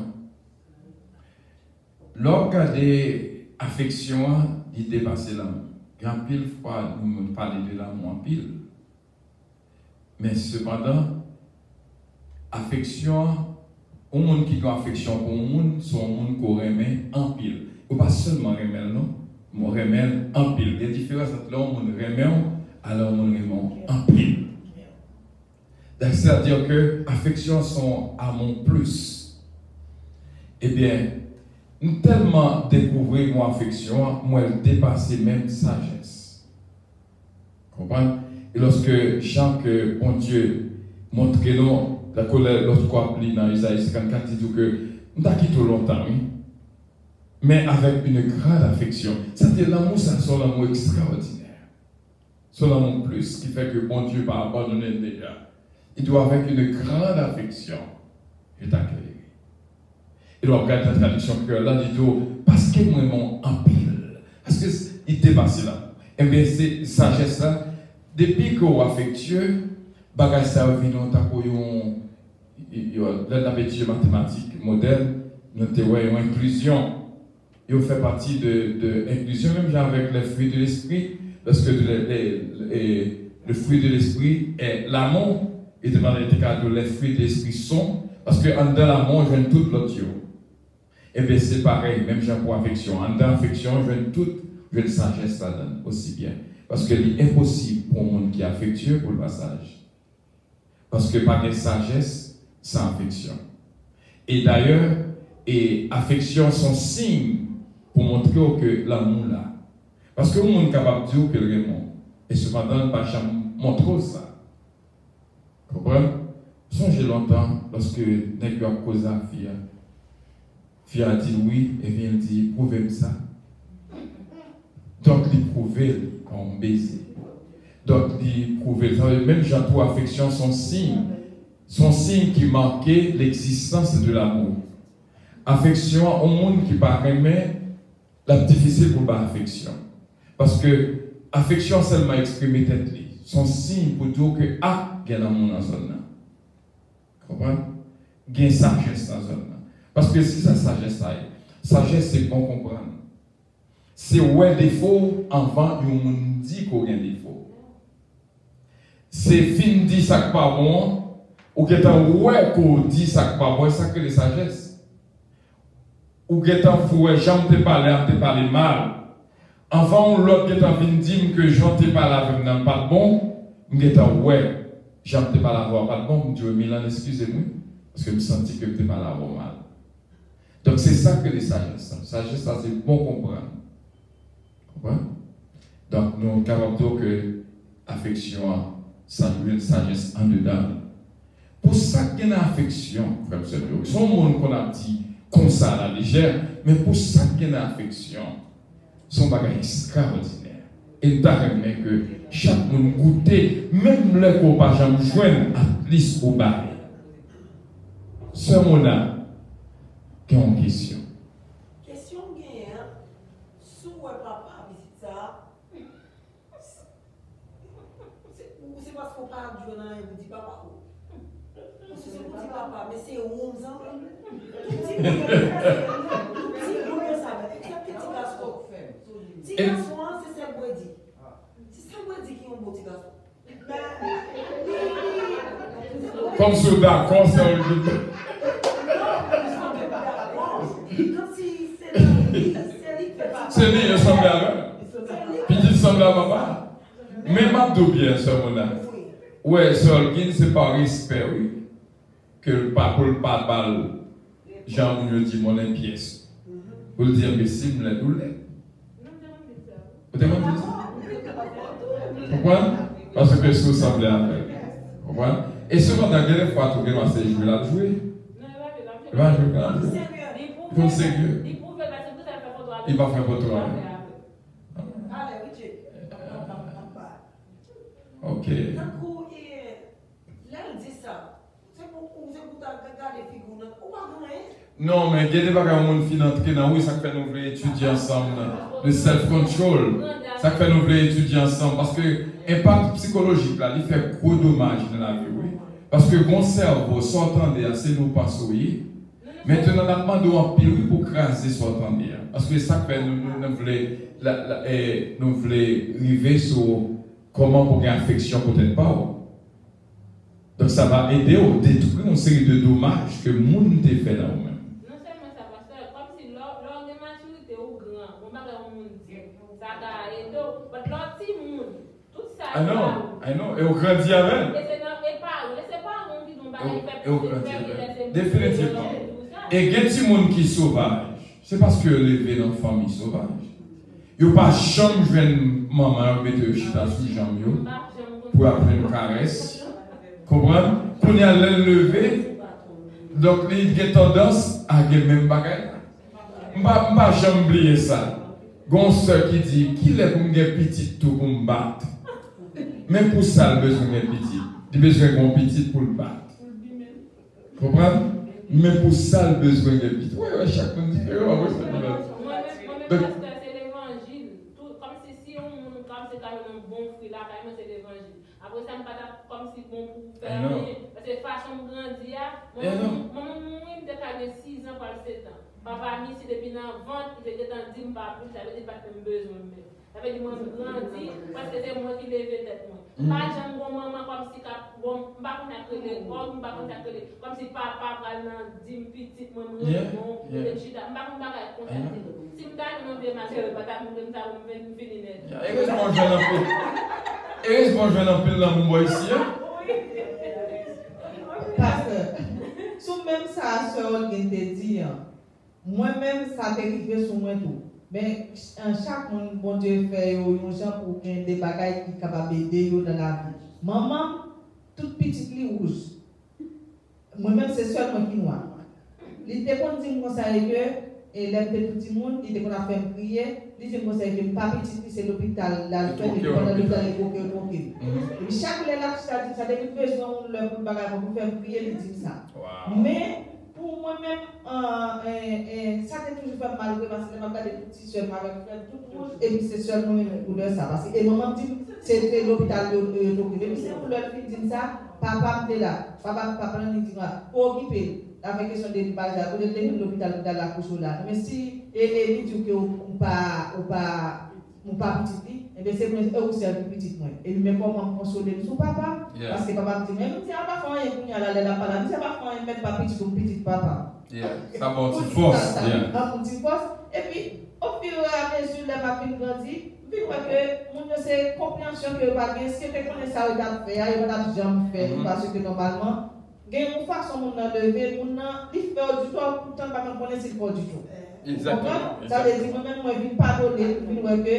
Lorsque des affections, il dépasse l'amour. Il y a pile fois, nous parlons de l'amour en pile. Mais cependant, affection, au monde qui a affection pour le monde, c'est un monde qu'on remet en pile. Ou pas seulement remet, non? On remet en pile. Il y a des différences entre là, on remet, alors on remet en pile. C'est-à-dire que affection sont amour plus. Eh bien, nous tellement découvrir mon affection, moi, elle dépasse même sagesse. Comprenez? Et lorsque chant que mon Dieu montre nous la colère, l'autre quoi appelé dans Isaïe 54, il dit que nous avons quitté longtemps, oui? Mais avec une grande affection. C'est-à-dire l'amour, ça c'est l'amour extraordinaire. C'est l'amour plus qui fait que mon Dieu va abandonner déjà. Il doit avec une grande affection, je t'accueille. Il doit regarder la traduction que là, il dit, parce que moi, mon empile, parce qu'il dépasse là. Et bien, c'est sagesse là. Depuis qu'on est affectueux, bagage ça vient dans ta coyon, la mathématique moderne, notre inclusion. Il fait partie de l'inclusion, même avec les fruits de l'esprit, parce que le fruit de l'esprit est l'amour, et de manière que les fruits de l'esprit sont, parce que en dans l'amour, je viens toute l'autre. Et bien c'est pareil, même j'ai pour affection. En dans l'affection, je viens toute, je viens sagesse là-dedans aussi bien. Parce que c'est impossible pour un monde qui est affectueux pour le passage. Parce que pas de sagesse sans affection. Et d'ailleurs, affection sont signes pour montrer que l'amour là. Parce que le monde est capable de dire que le amour. Et cependant, il ne pas jamais montrer ça. Vous comprenez? Songez longtemps lorsque Nègre a causé à Fia. Fia a dit oui, et vient dire prouvez-moi ça. Donc, il prouvait comme baiser. Donc, il prouvait ça. Même j'entends affection, son signe qui marquait l'existence de l'amour. Affection, au monde qui paraît la difficile pour la affection. Parce que affection seulement exprimée tête. Son signe pour dire que il y a l'amour dans la zone. Vous comprenez? Il y a sagesse dans la zone. Parce que si ça sagesse, c'est bon comprendre. C'est ouais défaut avant qu'on dit qu'on a un défaut. C'est fin dit ça qui pas bon, ou que ouais qu'on dit ça qui pas bon, ça que les sagesse. Ou que ouais j'en te parler mal. Avant l'autre qui vient dire que j'en te parler avec non pas bon, ouais j'en te parler avoir pas bon, Dieu Milan excusez-moi parce que je me sentis que tu parler avoir mal. Donc c'est ça que les sagesses. Sagesse ça c'est bon comprendre. Donc, nous sommes capables de dire que l'affection, ça veut une sagesse en dedans. Pour ça qu'il y a une affection, frère, c'est un monde qu'on a dit comme ça à la légère, mais pour ça qu'il y a une affection, c'est un bagage extraordinaire. Et nous avons que chaque monde goûte, même les qu'on pas jamais joindre à plus au bas. Ce monde-là, qui a une question. Parce qu'on parle du journal et vous dites papa. C'est vous dites papa, mais c'est 11 ans. Petit garçon. Petit garçon, c'est ça que dit. C'est ça que dit qui est un beau petit garçon. Comme soudain, comme ça. C'est lui, il semble à l'heure. Puis il semble à papa. Mais m'abdou bien ce moment-là. Ouais, Solkin, c'est par respect, oui. Que le papa balle, Jean me dit mon pièce. Pour le dire, mais si me l'a douleur. Vous demandez ça? Pourquoi? Parce que ça ressemble à elle. Vous comprenez? Et cependant, des fois, tu vas essayer de jouer là, jouer. Il va jouer là. Il faut sérieux. Il va faire votre droit. Ok. Non, mais il y a des bagages qui entrent dans oui, ça fait nous voulons étudier ensemble. Le self-control. Ça fait nous voulons étudier ensemble. Parce que l'impact psychologique, là, il fait gros dommage dans la vie. Oui. Parce que mon cerveau, s'entendait assez nous passer. Oui. Maintenant, on a demandé un pile pour craser s'entendait. Parce que ça fait nous voulons arriver sur comment pour gagner affection, peut-être pas. Donc ça va aider à détruire une série de dommages que le monde t'a fait là même. Non seulement ça, pasteur, comme si l'ordre de maturité au grand, on va faire un monde ça va aider, mais l'autre petit monde, tout ça. I know, et on grandit avec. Laissez pas on vit dans le définitivement. Et il y a des gens qui sont sauvages, c'est parce que levé dans une famille sauvage. Il n'y a pas jamais joué une maman mettre un chita sous jambe pour apprendre une caresse. Comprenez? Pour y aller lever, donc il y a tendance à faire même bagaille. Je ne vais jamais oublier ça. Il y a une soeur qui dit qu'il est pour me petit tout pour me battre. Même pour ça, il a besoin d'un petit. Il a besoin d'un petit pour le battre. Comprenez? Même pour ça, il a besoin d'un petit. Oui, chacun différent. Moi-même, c'est l'évangile. Comme si on c'est quand même un bon fruit là, quand même c'est l'évangile. Après ça, comme si bon pour faire rien. Parce que façon de grandir, mon me décalé 6 ans par 7 ans. Papa mis depuis dans vente, il était dans 10 pas plus, ça veut dire pas de besoin. Ça veut dire moi je grandis parce que c'est moi qui lève tête moi. Pas j'aime bon maman comme si bon pas qu'on a créé comme si papa va dans 10 petites moi bon je chita pas qu'on va contacter. Si me donne mon vieux ma sœur pas ta me ça me venir net. Heureusement je n'en peux. Heureusement je n'en peux dans mon boy ici. Parce que sous même ça sœur qui te dit moi-même ça t'est arrivé sur moi tout. Mais chaque monde, bon Dieu fait un gens pour qu'il y ait des bagages qui sont capables d'aider dans la vie. Maman, toute petite li rouge. Moi-même, c'est seulement qui noir. Il était qu'on dit comme ça que, et l'aime de tout le monde, il était qu'on a fait une prière, il était comme ça que pas petit, c'est l'hôpital, là, il fait pendant l'hôpital, il et chaque là, ça devait besoin de leur bagage pour faire une prière, il dit ça. Mais, pour moi-même, ça t'a toujours fait mal parce que je regardé des petits soeurs avec tout le monde et puis c'est seulement une couleur ça. Parce que maman dit c'était l'hôpital d'occupé. Mais c'est pour leur fille dit ça, papa était là, papa nous dit pour occuper avec question de bagages, pour l'hôpital de la couche là. Mais si et dit que ou pas petit, et bien c'est eux aussi un petit moins. Et lui même comment consoler son papa parce que papa dit même si on va faire rien pour y aller là pas là, si on va faire mettre pas petit ou petit papa. Ça va une force. Une petite force. Et puis au fur et à mesure la mapine grandit, puis quoi que mon c'est compréhension que pas bien si tu connais ça il va faire, il va jamais faire parce que normalement gagne une façon mon lever, mon il fait du tout pourtant pas connaître s'il fait du tout. Exactement. Ça veut dire moi-même moi je pardonner puis ouais que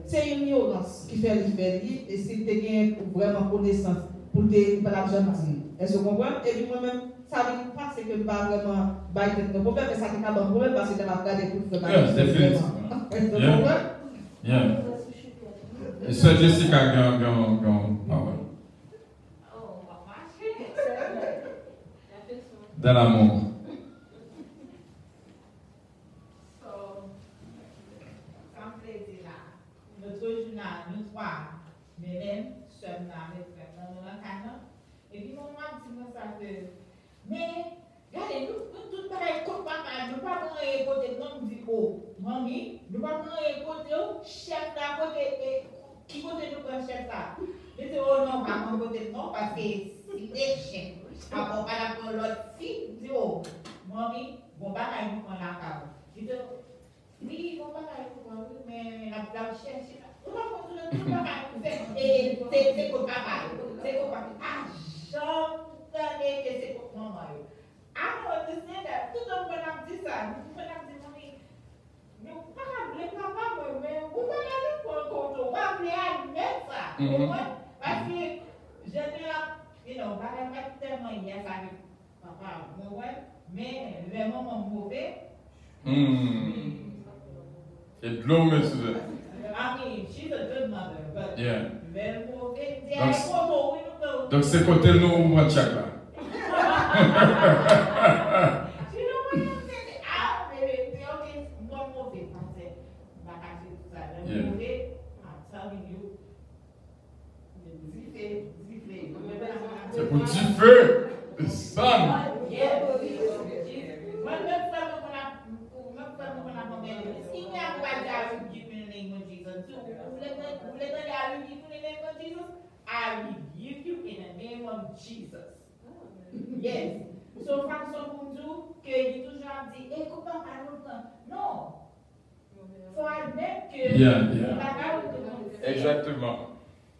c'est une ignorance qui fait l'effet et si tu as vraiment connaissance pour te pas l'argent dire. Est-ce que vous comprenez? Et puis moi-même ça veut pas c'est que pas vraiment bailler de problème mais ça qui a un problème parce que tu m'as regardé pour faire définitivement. Bien. Et ça Jessica dans l'amour. Nous trois, mais sommes là, dans la canne. Et puis, mon mari dit ça que, mais, regardez, nous, tout pareil, comme papa, nous pas prendre côté de nous, dit, oh, mamie, nous pas prendre côté, chef là, côté, qui côté nous prend chef là. Je dis, oh non, pas prendre côté non, parce que c'est des chefs. Après, on va la prendre l'autre fille, dit, oh, mamie, bon, pas nous prendre la cave. Je dis, oui, bon, pas nous prendre, mais la cherche. Et c'est pour papa. C'est pour papa. Ah, j'entendais que c'est pour maman. I don't understand that. Tout le monde dit ça. Nous pouvons dire, mais vous parlez papa, mais vous parlez pour un compte. Vous parlez à mettre ça. Parce que fait tellement hier avec papa, mais le moment mauvais. It blew me to the. I mean, she's a good mother, but Yeah. very mauvais. Donc c'est côté nous on va check là. You know what I'm saying? I really feel one mauvais français. Like I said, Yeah. mauvais. I'm telling you. C'est pour du feu. The sun. Yeah. I rebuke you in the name of Jesus. Yes. So, François Boudou, que il toujours dit, écoute pas longtemps. Non. Faut admettre que. Yeah. Exactement.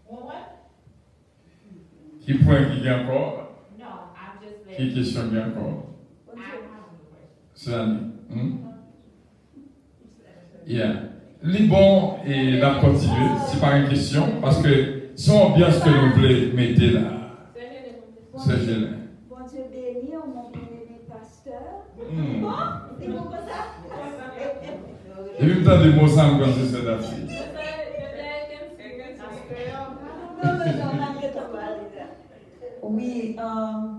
What? Qui point qui gagne encore? No, I'm just like. Qui question gagne encore? C'est l'année. Yeah. Les bons et la continuer, c'est pas une question, parce que si on bien ce que nous voulons mettre là, c'est génial. Bon Dieu béni, on m'a béni pasteur. Bon, c'est bon comme ça? Et même temps de mots sans quand c'est cette affaire. Oui,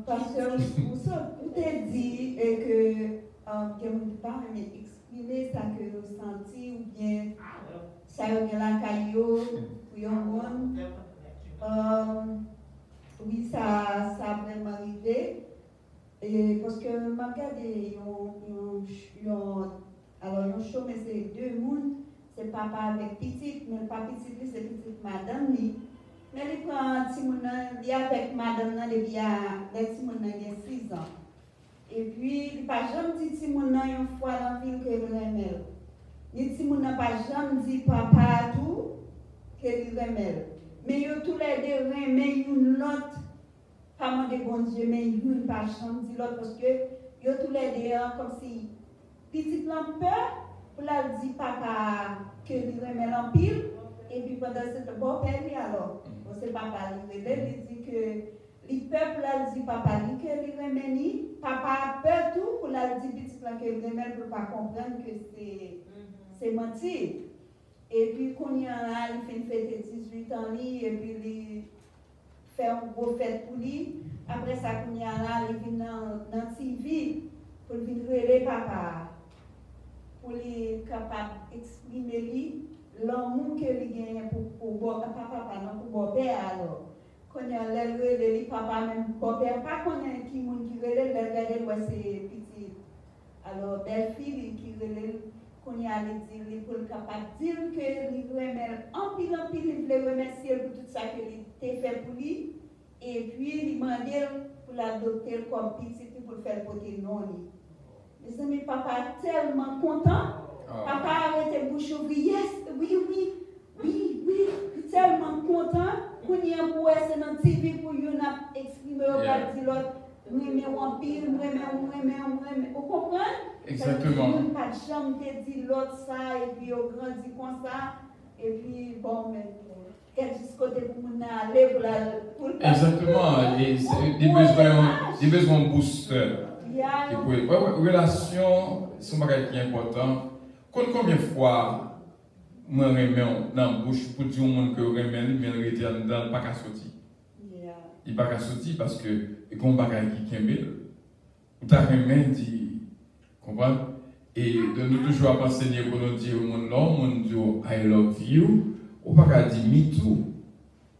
pasteur, vous avez dit que vous pas exprimer ça que vous sentez ou bien ça y a la caillou pour un monde. Oui, ça a vraiment arrivé. Et parce que je regarde, alors un show, mais c'est deux mondes. C'est papa avec petite, mais pas petite, c'est petite madame. Mais il prend petit monde, il est avec madame, il a petit monde, il a 6 ans. Et puis, il n'a pas jamais dit petit monde une fois dans la ville que il remet. Ni petit monde n'a pas jamais dit papa tout que il remet. Mais ils tous les deux remet une autre. Pas mon de bon Dieu, mais une pas jamais dit l'autre parce que ils tous les deux comme si petit plan peur pour la dire papa que il remet en pile. Et puis pendant ce bon père alors, c'est papa il dit que le peuple a dit papa que il remet papa peur tout pour la dire petit plan que il remet pour pas comprendre que c'est mentir. Et puis quand il y a là, il fait une fête de 18 ans et puis il fait un beau fête pour lui. Après ça quand il y a là, il vient dans TV pour venir relais papa pour lui capable exprimer lui l'amour que lui gagne pour papa non pour père alors quand il y a le papa même père pas connaît qui monde qui relève le regarder moi c'est petit alors belle fille qui relève qu'on y a dire pour capable dire que lui remet en pile il veut remercier pour tout ça que il t'a fait pour lui et puis il demander pour l'adopter comme petit pour faire porter non lui mes amis papa tellement content. Papa a arrêté bouche ouverte. Yes, oui, tellement content. Qu'on y a pour c'est dans TV pour you n'a exprimer au pas dire l'autre. Nous aimons en pile, nous aimons. Vous comprenez? Exactement. Nous pas de chambre te dit l'autre ça et puis on grandit comme ça et puis bon mais quel côté pour nous aller pour la Exactement. Et c'est des besoins booster. Relation, c'est un bagage qui est important. Combien de fois, moi, je remets dans la bouche pour dire au monde que je remets, mais il était dans le pas qu'à sortir. Il pas qu'à sortir parce que il y a un bagage qui est kembel. Ou ta remets dit, comprends? Et de nous toujours enseigner pour nous dire au monde non, on dit I love you, ou pas qu'à dire me too.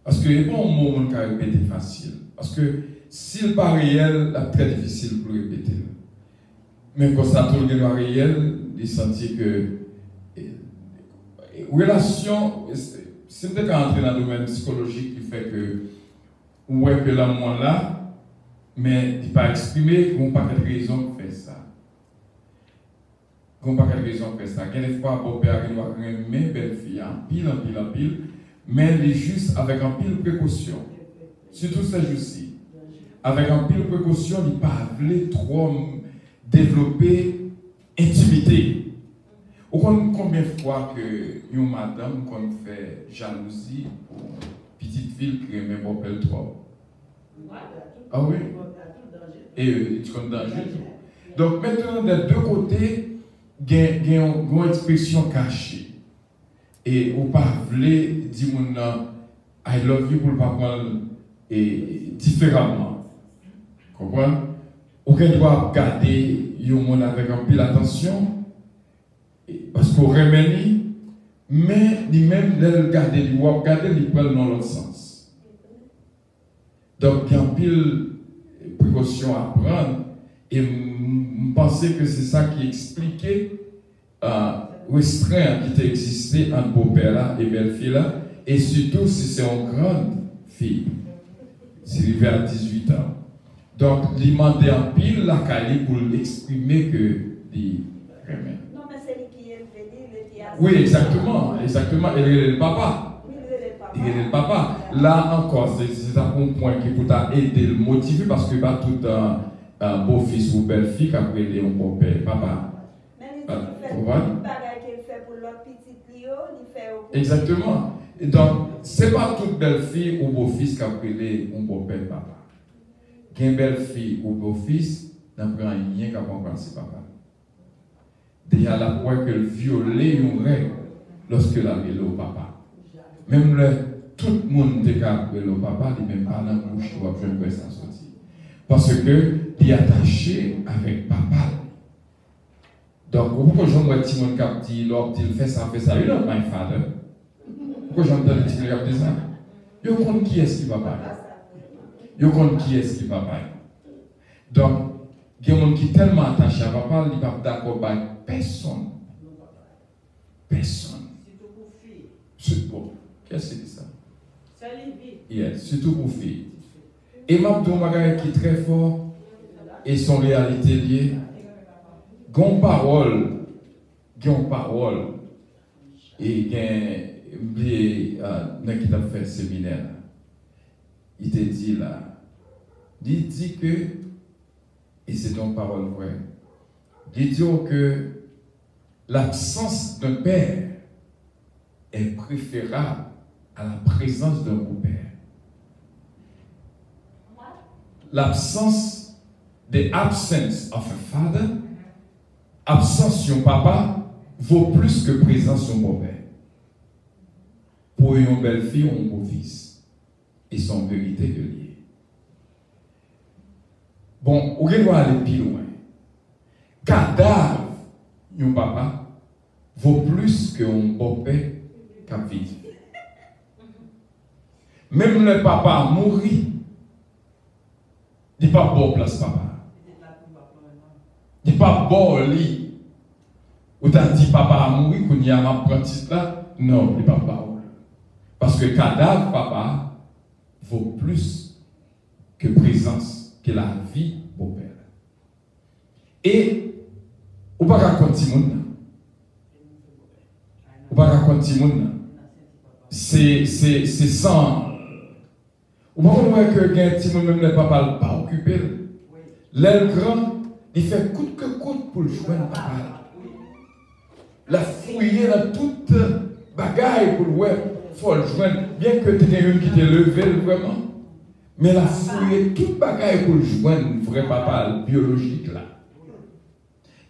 Parce que il n'y a pas un mot qui a répété facile. Parce que s'il n'est pas réel, c'est très difficile pour répéter. Mais quand ça tourne dans le réel, il sentit que relation, c'est peut-être entrer dans le domaine psychologique qui fait que ouais que l'amour là, mais il n'est pas exprimé, il n'y a pas de raison pour faire ça. Il n'y a pas de raison pour faire ça. Il y a des fois, mon père qui doit aimer belle fille, pile, mais il est juste avec un pile précaution. Surtout ces jours-ci. Avec un pile précaution, il ne pas trop développer intimité. Ou combien de fois que une madame qu'on fait jalousie pour une petite fille qui aime mon père trop. Ah oui? Et tu connais danger. Donc maintenant, des deux côtés, il y a une expression cachée. Et ou pas voulez dire I love you pour le pas prendre différemment. Comprenez? Aucun doit garder le monde avec un peu d'attention parce qu'on remet, mais lui-même, il garde, il doit garder, il prend dans l'autre sens. Donc, il y a un pile de précautions à prendre et je pense que c'est ça qui expliquait restreint qui existait entre beau-père et belle-fille là, et surtout si c'est une grande fille, c'est arrivé à 18 ans. Donc, il demandait en pile la qualité pour exprimer que il remet. Non, mais c'est lui qui est venu, oui, exactement, exactement. Il est le papa. Oui, il est le papa. Il est le papa. Là encore, c'est un point qui peut aider le motiver parce que pas tout un beau-fils ou belle-fille qui a pris un beau-père, papa. Mais il fait tout le bagage qu'il fait pour l'autre petite Lio, il fait au. Exactement. Et donc, ce n'est pas toute belle-fille ou beau-fils qui a pris un beau-père, papa. Qu'une belle-fille ou beau-fils n'a pris rien qu'à penser papa. Déjà, la fois que le violer une règle lorsque la vélo au papa. Même tout le monde est capable au papa, il même pas dans la bouche pour faire ça sortir. Parce que il est attaché avec papa. Donc, pourquoi je vois petit monde qui dit, fait ça, you know my father. Pourquoi j'entends le petit monde qui dit ça? Yo compte qui est-ce qui va parler? Yo compte qui est-ce qui va parler? Donc, il y a des gens qui sont tellement attachés à papa, ils ne sont pas d'accord avec personne. Personne. Surtout pour filles. Qu'est-ce que c'est ça? C'est Libye. Yes, surtout pour filles. Et Mabdou Magaï qui est très fort, et son réalité liée, gon parole, et oublié, qui t'a fait séminaire, il te dit là, il dit que, et c'est ton parole vraie, il dit que l'absence d'un père est préférable à la présence d'un beau-père. L'absence, the absence of a father, absence d'un papa, vaut plus que présence d'un beau-père. Pour une belle fille ou un beau-fils. Et son vérité que lié. Bon, on doit aller plus loin. Cadavre d'un papa vaut plus qu'un beau-père qu'un fils. Même le papa mourit, il n'est pas bon place papa. Il n'est pas bon lit. Ou t'as dit papa a mouru, qu'on y a un apprenti là? Non, il n'est pas bon. Parce que cadavre papa vaut plus que présence, que la vie beau-père. Et, ou pas raconter monde. Ou pas raconter monde. C'est sans. Ou pas qu'on voit que un petit monde même le papa pas occupé. L'aile grand, il fait coûte que coûte pour le joindre papa. La fouiller dans toute bagaille pour le voir, faut le joindre. Bien que tu aies une qui t'est levé vraiment, mais la fouiller toute bagaille pour le joindre, vrai papa biologique là.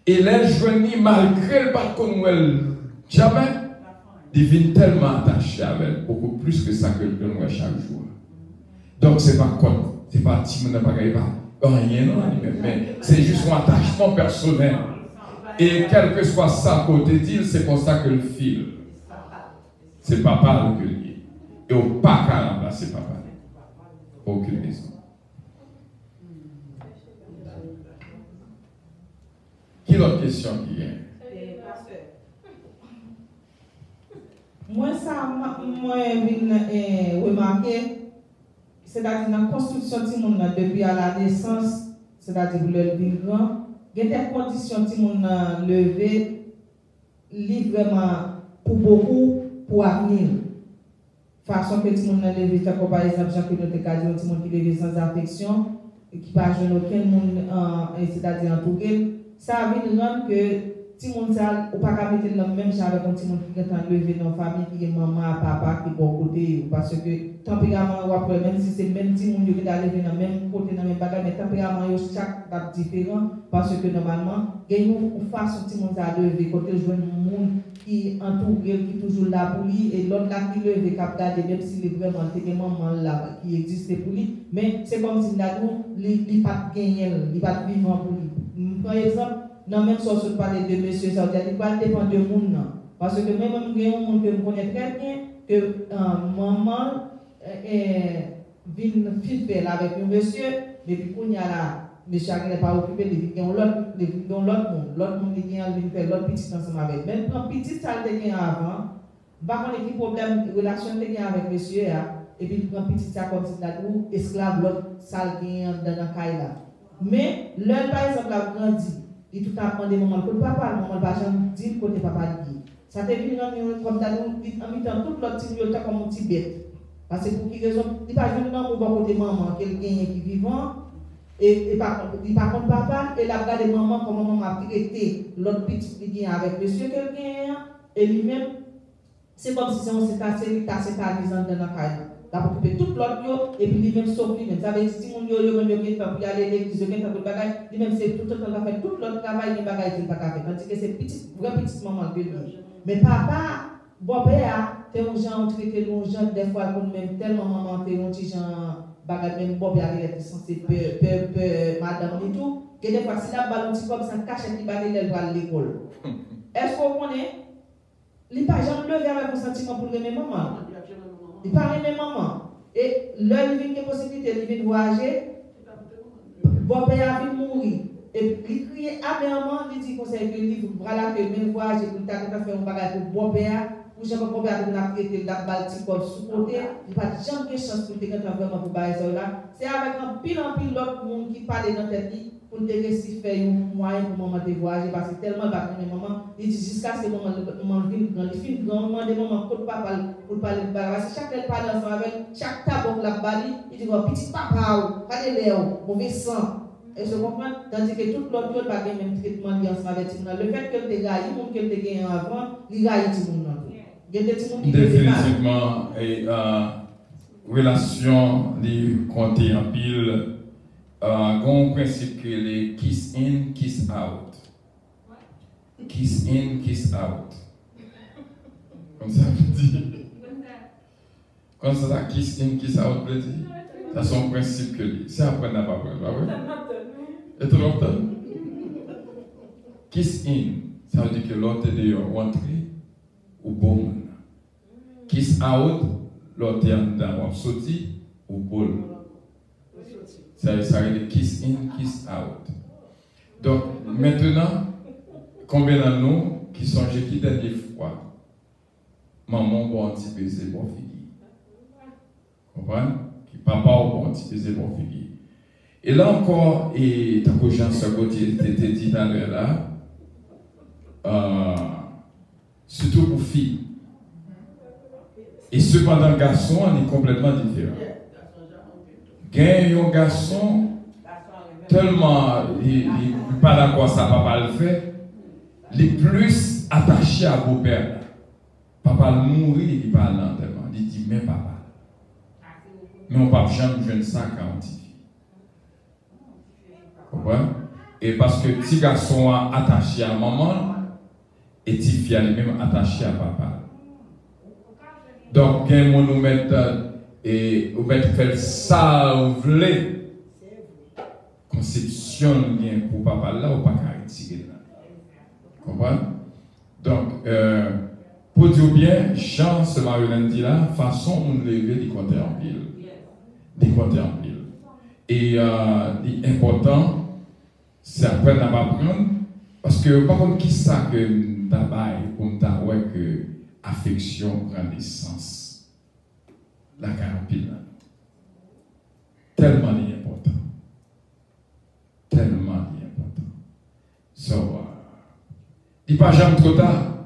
Et l'aile joignit malgré le parcours jamais, devient tellement attaché avec elle, beaucoup plus que ça que le donne chaque jour. Donc c'est pas contre, c'est pas timide, pas rien, non, mais c'est juste un attachement personnel. Et quel que soit ça côté d'il, c'est pour ça que le fil, c'est papa le gueulier. Et au pas qu'à remplacer papa. Aucune raison. Qui l'autre question qui vient? Moi, ça, moi, je remarqué, c'est-à-dire dans la construction du monde depuis à la naissance, c'est-à-dire le vivant, il y a des conditions du monde levé, vraiment pour beaucoup, pour l'avenir. Façon que tout le monde levé, par exemple, Jean-Claude Tecadi, tout le monde qui levé sans affection, et qui ne peut pas jouer aucun monde, c'est-à-dire en tout cas, ça veut dire que ti moun ça ou pas qu'à mettre dans même genre avec un petit monde qui est en levé dans famille qui est maman papa qui bon côté parce que tempérament ou après même si c'est même petit monde qui est levé dans même côté dans même bagage mais tempérament yo chaque date différent parce que normalement gagne ou façon petit monde ça lever côté joindre monde qui entoure qui toujours là pour lui et l'autre là qui levé cap garder même s'il est vraiment t'es maman là qui existe pour lui mais c'est comme si là il pas gagner il pas vivant pour lui par exemple non, même si on parle de monsieur, ça veut dire qu'il va dépendre de monde. Parce que même il y a un monde que je connais très bien, que maman vient filmer avec un monsieur, mais puis il y a là, monsieur qui n'est pas occupé, il y a l'autre monde qui vient faire l'autre petit ensemble avec. Même quand petit ça le gagne avant, par contre, il y a problème de relation avec monsieur, et puis quand petit ça comme si là, esclave, l'autre ça le gagne dans la caille là. Mais l'un par exemple a grandi. Il tout a demandé maman côté papa, maman pas jamais dit côté papa dit. Ça te vient comme ça nous en mi-temps toute l'autre petit yo comme un petit bête. Parce que pour qui raison, il pas jamais dans mon côté maman quelqu'un qui vivant et par contre papa et la regarder maman comme maman a traité l'autre petit qui avec monsieur quelqu'un et lui-même c'est comme si on s'était assez dans la caille. Là pour occuper toute l'autre et puis lui-même sauf lui-même. Ça veut dire si mon yo qui temps pour aller à l'église, qui temps pour bagaille, lui-même c'est tout le temps à faire tout l'autre travail des bagaille qu'il pas faire. Tandis que c'est vraie petite maman que lui. Mais papa, bon père, t'es un gens traité nos gens des fois comme même tellement maman t'es un petit gens bagaille même bon père il est censé peu madame et tout, que des fois si la balle petit comme ça cache qui balle elle va à l'école. Est-ce qu'on connaît il pas jamais levé avec un sentiment pour aimer maman. Il parle de maman. Et là, il vient de possibilité, il vient de voyager. Bon père vient mourir. Et il crie amèrement, il dit qu'on sait que le livre, voilà que même voyager, pour faire un bagage pour bon père, pour jamais bon père de la traiter la baltique sous côté, il n'y a pas jamais de chance pour te faire vraiment pour bailler ça là. C'est avec un pile l'autre monde qui parle dans ta vie. Pour te réussir faire un moyen pour maman de voyager parce que tellement pas de maman il dit jusqu'à ce que maman vienne grand il finit grand maman de maman pour papa pour parler de parce que chaque elle parle ensemble avec chaque tabou la bali il dit petit papa pas de l'air mauvais sang et je comprends tandis que tout l'autre monde pas même traitement ensemble avec le fait que te gagne monde que te gagne avant il gagne tout monde il y a des gens qui définitivement et relation les compter en pile un principe que les kiss in, kiss out. Kiss in, kiss out. Comme ça veut dire. Comme ça, kiss in, kiss out veut dire. Ça c'est un principe que c'est après n'a pas apprendre, pas vrai? Et tout le temps. Kiss in, ça veut dire que l'autre est dehors, rentré ou bon. Kiss out, l'autre est en dedans, sorti ou bon. Ça veut dire kiss in, kiss out. Donc, maintenant, combien de nous qui sont qui dernière fois, maman bon un petit baiser bon fille. Comprenez? Qui papa bon un petit baiser bon fille. Et là encore, et ta prochaine ce côté t'étais dit tout à l'heure là, surtout pour filles. Et cependant, garçon, on est complètement différent. Un garçon, tellement il n'est pas d'accord ça, papa le fait, il est plus attaché à beau-père. Papa le mourit, il n'est pas là tellement. Il dit, mais papa. Mais on ne peut jamais jouer ça quand on dit. Comprenez? Et parce que petit garçon est attaché à maman, et petit fille est même attaché à papa. Donc, quand on nous met et vous mettez faire ça, vous voulez, conception pour papa là, ou pas qu'à retirer là. Comprenez? Donc, pour dire bien, Jean se marionnette dit là, façon on lever des comptes en pile. Des comptes en pile. Et l'important, c'est après d'apprendre, parce que par contre, qui ça que d'abord, comme t'as ouais que affection prend naissance. La carapine. Tellement important. Tellement important. So, il n'est pas jamais trop tard.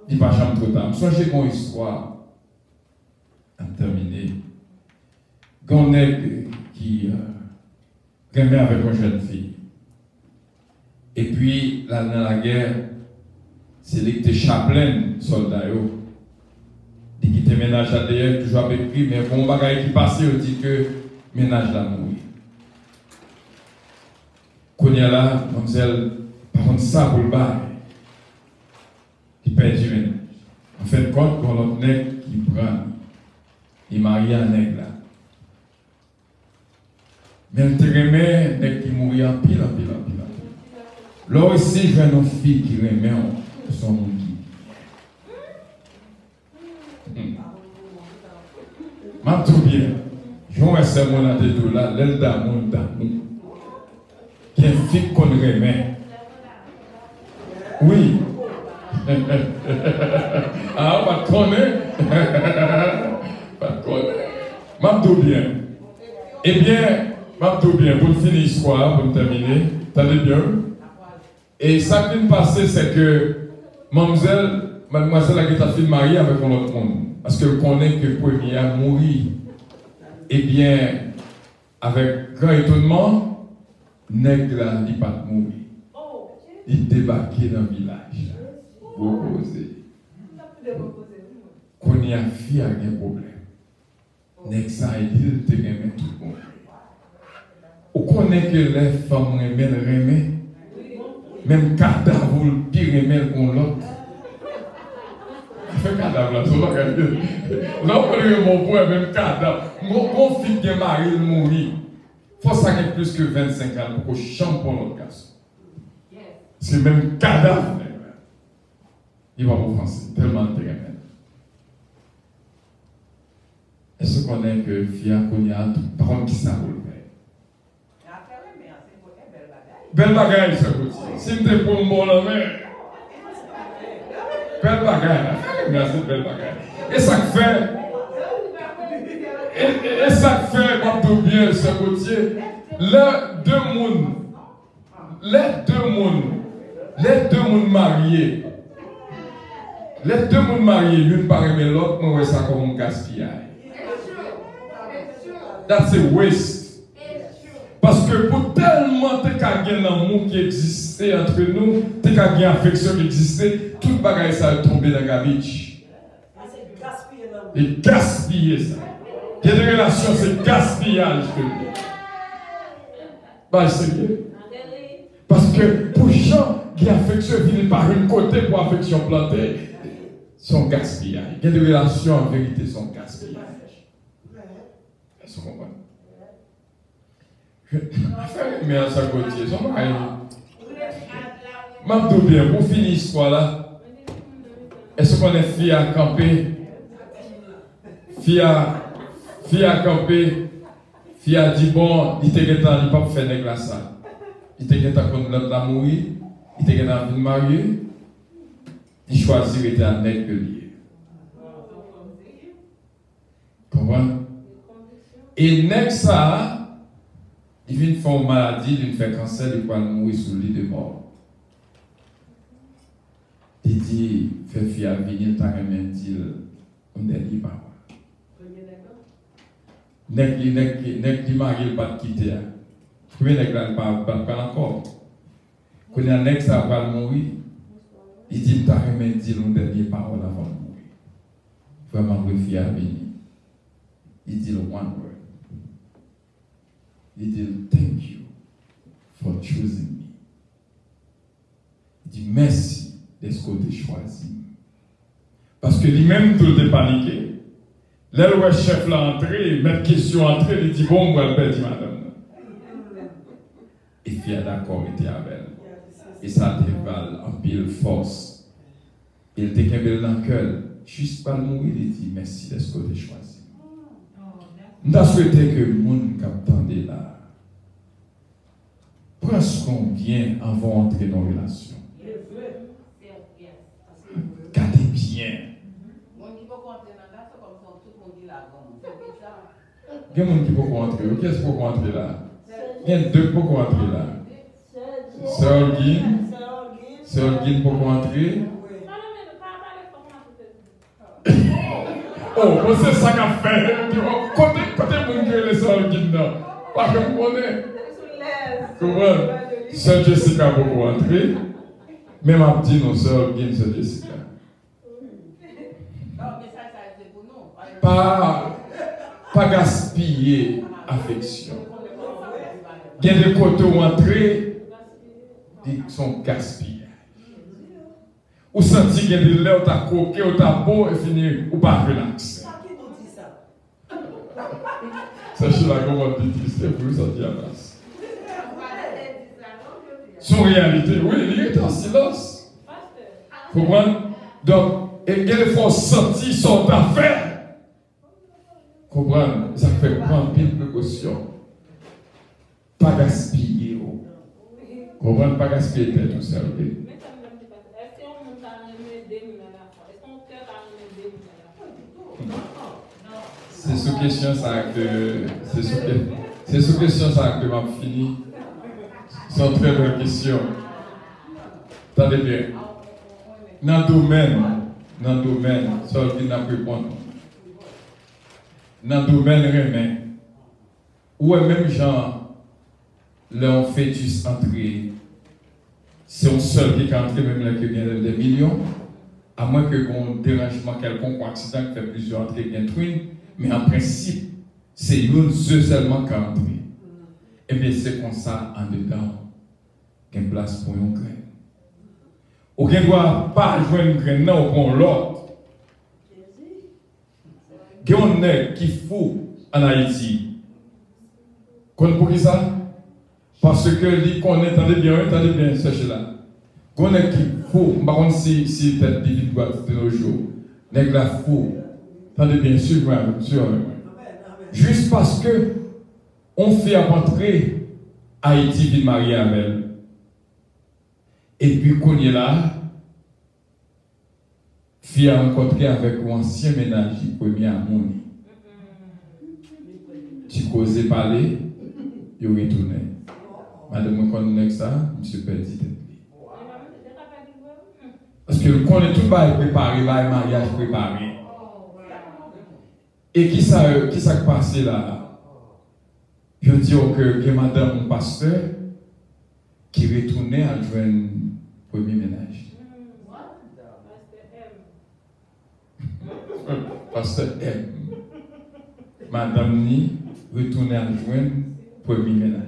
Il n'est pas jamais trop tard. Je songez une histoire à terminer. Un nègre qui remet avec une jeune fille. Et puis, là, dans la guerre, c'est les que chaplain, soldats. Ils quittent ménage à derrière, toujours avec lui, mais bon, bagaille qui passe, on dit que ménage la mourir. Quand il y a là, mademoiselle, par contre, ça pour le bar, qui perd du ménage. En fait, quand l'autre nègre qui prend, il marie un nègre là. Mais le remet, nègre qui mourit en pile. Là aussi, je vois une fille qui remet son monde. Ma tout bien. Je vois ce monde à des dollars, l'aile d'amour. Qui est fille qu'on remet. Oui. Ah, pas de connaître. Pas de connaître. Ma tout bien. Eh bien, ma tout bien, pour finir l'histoire, pour terminer, t'allez bien. Et ça qui vient de passer, c'est que mademoiselle a été fille mariée avec un autre monde. Parce que vous connaissez que le premier a mouru. Eh bien, avec grand étonnement, nègre là, il n'est pas mourir. Il débarqué dans le village. Reposer. Qu'on y a fille avec un problème. Nègre ça, il dit, il te remet tout le monde. Vous connaissez que les femmes remettent. Même cadavre, pire remède qu'on l'autre. Fait cadavre là, ça va regarder. Là, on peut mon point, même cadavre. Mon fils qui est marié, il mourit. Il faut ça qu'il plus que 25 ans pour qu'on chante pour notre garçon. C'est même cadavre. Il va vous français, tellement de remède. Est-ce qu'on est que Fia Konya, par contre, qui ça vous le fait? Belle bagaille, ça coûte. Si tu es pour le bon la main. Belle bagaille. Merci, belle bagaille. Et ça fait. Et ça fait, pas tout bien, ce côté. Les deux mondes mariés. Les deux mondes mariés, l'une par l'autre, on voit ça comme un gaspillage. That's a waste. Parce que pour tellement de amour qui existait entre nous, de affection qui existait, tout le bagage ça a tombé dans la garbage. Et gaspiller ça. Il y a des relations, c'est gaspillage. Bah, c'est bien. Parce que pour les gens qui affection viennent par un côté pour affection plantée, sont gaspillage. Il y a des relations en vérité sont gaspillage. Est-ce qu'on comprend? Mais à sa côté, ça m'a dit bien, pour finir l'histoire là, est-ce qu'on est fier à camper? Fier à camper, fier à dire bon, il était temps, il ne pas faire nègre ça. Il était temps qu'on l'a mourir, il était temps de marier, il choisit d'être un nègre que lié. Comprenez? Et nègre ça, il vient faire une maladie, il fait cancer, il va mourir sous le lit de mort. Il dit, fais fier venir, t'as remis dit, on est libre. Nèg qui marie pas quitter. Premier nèg là pas encore. Quand un nèg ça va mourir, il dit, t'as remis dit, on dernier parole avant de mourir. Vraiment, fier venir. Il dit le one word. Il dit, thank you for choosing me. Il dit, merci d'être côté choisi. Parce que lui-même, tout est paniqué. Là, le chef l'a entré, mettre question entrée, il dit, bon, moi, elle dit, madame. Et puis, d'accord, il était avec elle. Et ça dévale en pile force. Il était qu'un bel dans le cœur. Juste pas le mourir, il dit, merci d'être côté choisi. Nous avons souhaité que le monde qui là, presque bien avant d'entrer dans la relation. Gardez bien. Il y a des gens qui peuvent rentrer. Qu'est-ce qui peut rentrer là? Il y a deux qui peuvent rentrer là. Sœur Guine peut rentrer. Oh, c'est ça qu'a fait. Côté mon Dieu, les sœurs Guine là. Parce que vous connaissez. Comment? Sœur Jessica beaucoup entrer. Même m'a dit non, sœur, bien sœur Jessica. Pas gaspiller affection. Il y a des côtés où entrer, qui sont gaspillés. Ou sentir qu'il y a des lèvres, t'as coqué, ou t'as beau, et fini, ou pas relax. Ça, je suis là, comment tu dis, c'est pour sortir à place. Son réalité, oui, il est en silence. Vous comprenez? Donc, et quel faut sentir son affaire. Comprendre, ça fait prendre une précaution. Pas gaspiller. Comprendre, pas gaspiller tout ça, ok? C'est sous question ça que c'est sous question ça que m'a fini. C'est une très bonne question. Attendez bien. Dans le domaine, ça qui n'a pas répondre. Dans le domaine humain, où est même gens, leur fœtus entré, c'est un seul qui est entré, même là qui gagne des millions, à moins que un dérangement quelconque, accident qui fait plusieurs entrées bien twin, mais en principe, c'est une seule seulement qui est entré. Et bien c'est comme ça en dedans, qu'il y a une place pour une graine. Ou qu'on ne doit pas jouer une graine, non, ou qu'on l'autre. Il y a un nègre qui fout en Haïti. Pour qui ça? Parce que lui connaît, attendez bien, cherchez là. Il y a un nègre qui fout, je ne sais pas si c'est individuel de nos jours. Nègre la fout. Attendez bien, suivez-moi, juste parce que on fait rentrer Haïti qui marié avec elle. Et puis qu'on est là, fille a rencontré avec l'ancien ménage premier amour. Tu causais parler, il retourné. Madame, on connaît ça, monsieur perdu. Parce que le connaît tout pas préparé, le mariage préparé. Et qui ça passé là? Je dis que madame, mon pasteur, qui retournait à joindre premier ménage. Pasteur M. Madame Ni retournait à joindre premier ménage.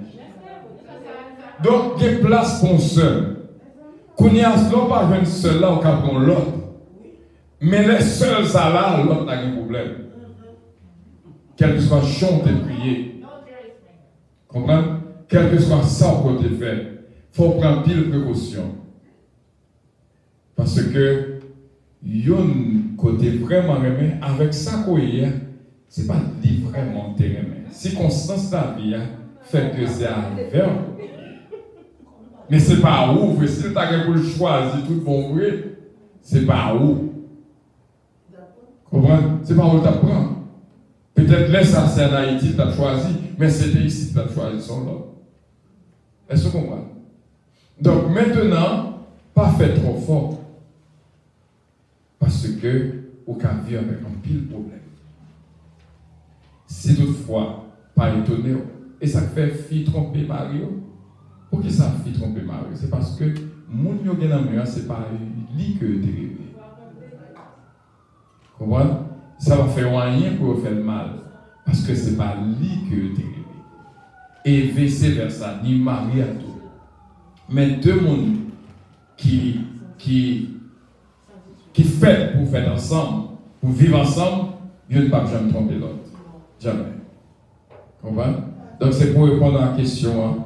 Donc, il y a place pour un seul. Qu'on y a l'autre pas joindre seul là, on peut prendre l'autre. Mais les seuls ça là, l'autre a un problème. Quel que soit chanter prier. Comprenez? Quel que soit ça qu'on te fait, il faut prendre pile précaution. Parce que il y a un côté vraiment remet, avec ça qu'on y a, ce n'est pas vraiment remet. Circonstance de la vie fait que c'est arrivé. Mais ce n'est pas où, si tu as pour choisir tout bon vrai, ce n'est pas où. Comprenez? Ce n'est pas où tu apprends. Peut-être là, ça c'est en Haïti que tu as choisi, mais c'était ici que tu as choisi son lot. Est-ce que vous comprenez? Donc maintenant, pas fait trop fort. Parce que, au cas vivre avec un pile problème. Si toutefois, pas étonné, et ça fait fille tromper Mario. Pour qui ça fait tromper Mario? C'est parce que mon yo gen nan meilleur, c'est pas lui que tu rêves. Comprenez? Ça va faire rien pour faire le mal. Parce que c'est pas lui que tu rêves. Et vice versa, ni mari à tout. Mais deux mondes qui fait pour faire ensemble, pour vivre ensemble, Dieu ne peut pas jamais tromper l'autre. Jamais. Comprenez? Donc c'est pour répondre à la question, hein?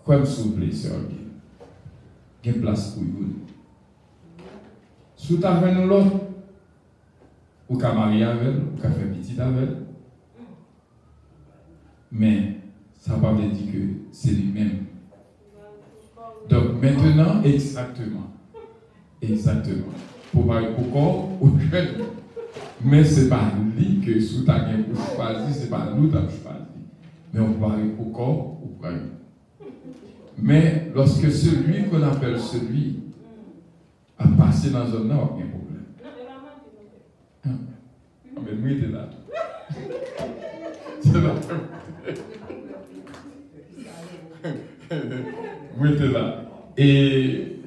Quoi me souffler, sœur? Il y a une place pour vous. Sous ta main l'autre, ou qu'à marier avec elle, ou qu'à faire petit avec elle. Mais ça ne veut pas dire que c'est lui-même. Donc maintenant, exactement. Pour parler pour corps ou jeune. Mais ce n'est pas lui que sous ta main pour choisir, ce n'est pas nous qui avons choisi. Mais on parle pour corps ou pour mais lorsque celui qu'on appelle celui a passé dans un zone, il n'y a aucun problème. Ah, mais moi, j'étais là. C'est là. mettez là. Et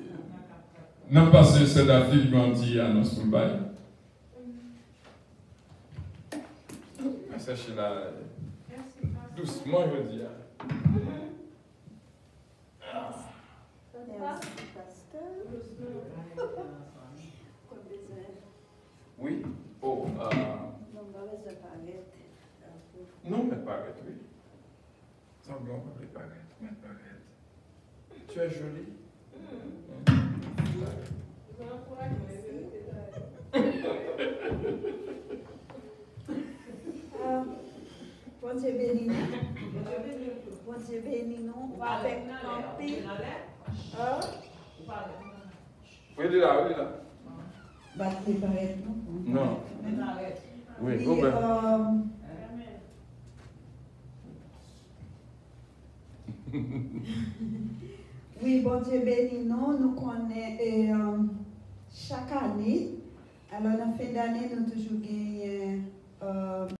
nous passons cette Afrique grandie à notre bail. Sachez là, doucement, je dis. Oui. Oh, non, mais pas arrête, oui. Semblons pas préparer. Tu es jolie. Bon Dieu béni nous. Bon Dieu béni nous. Avec camping. Oui, là. Bah, préparer nous. Non. Oui, Et, Robert. Oui, bon Dieu béni nous. Nous connaissons chaque année. Alors, la fin d'année, nous toujours gagné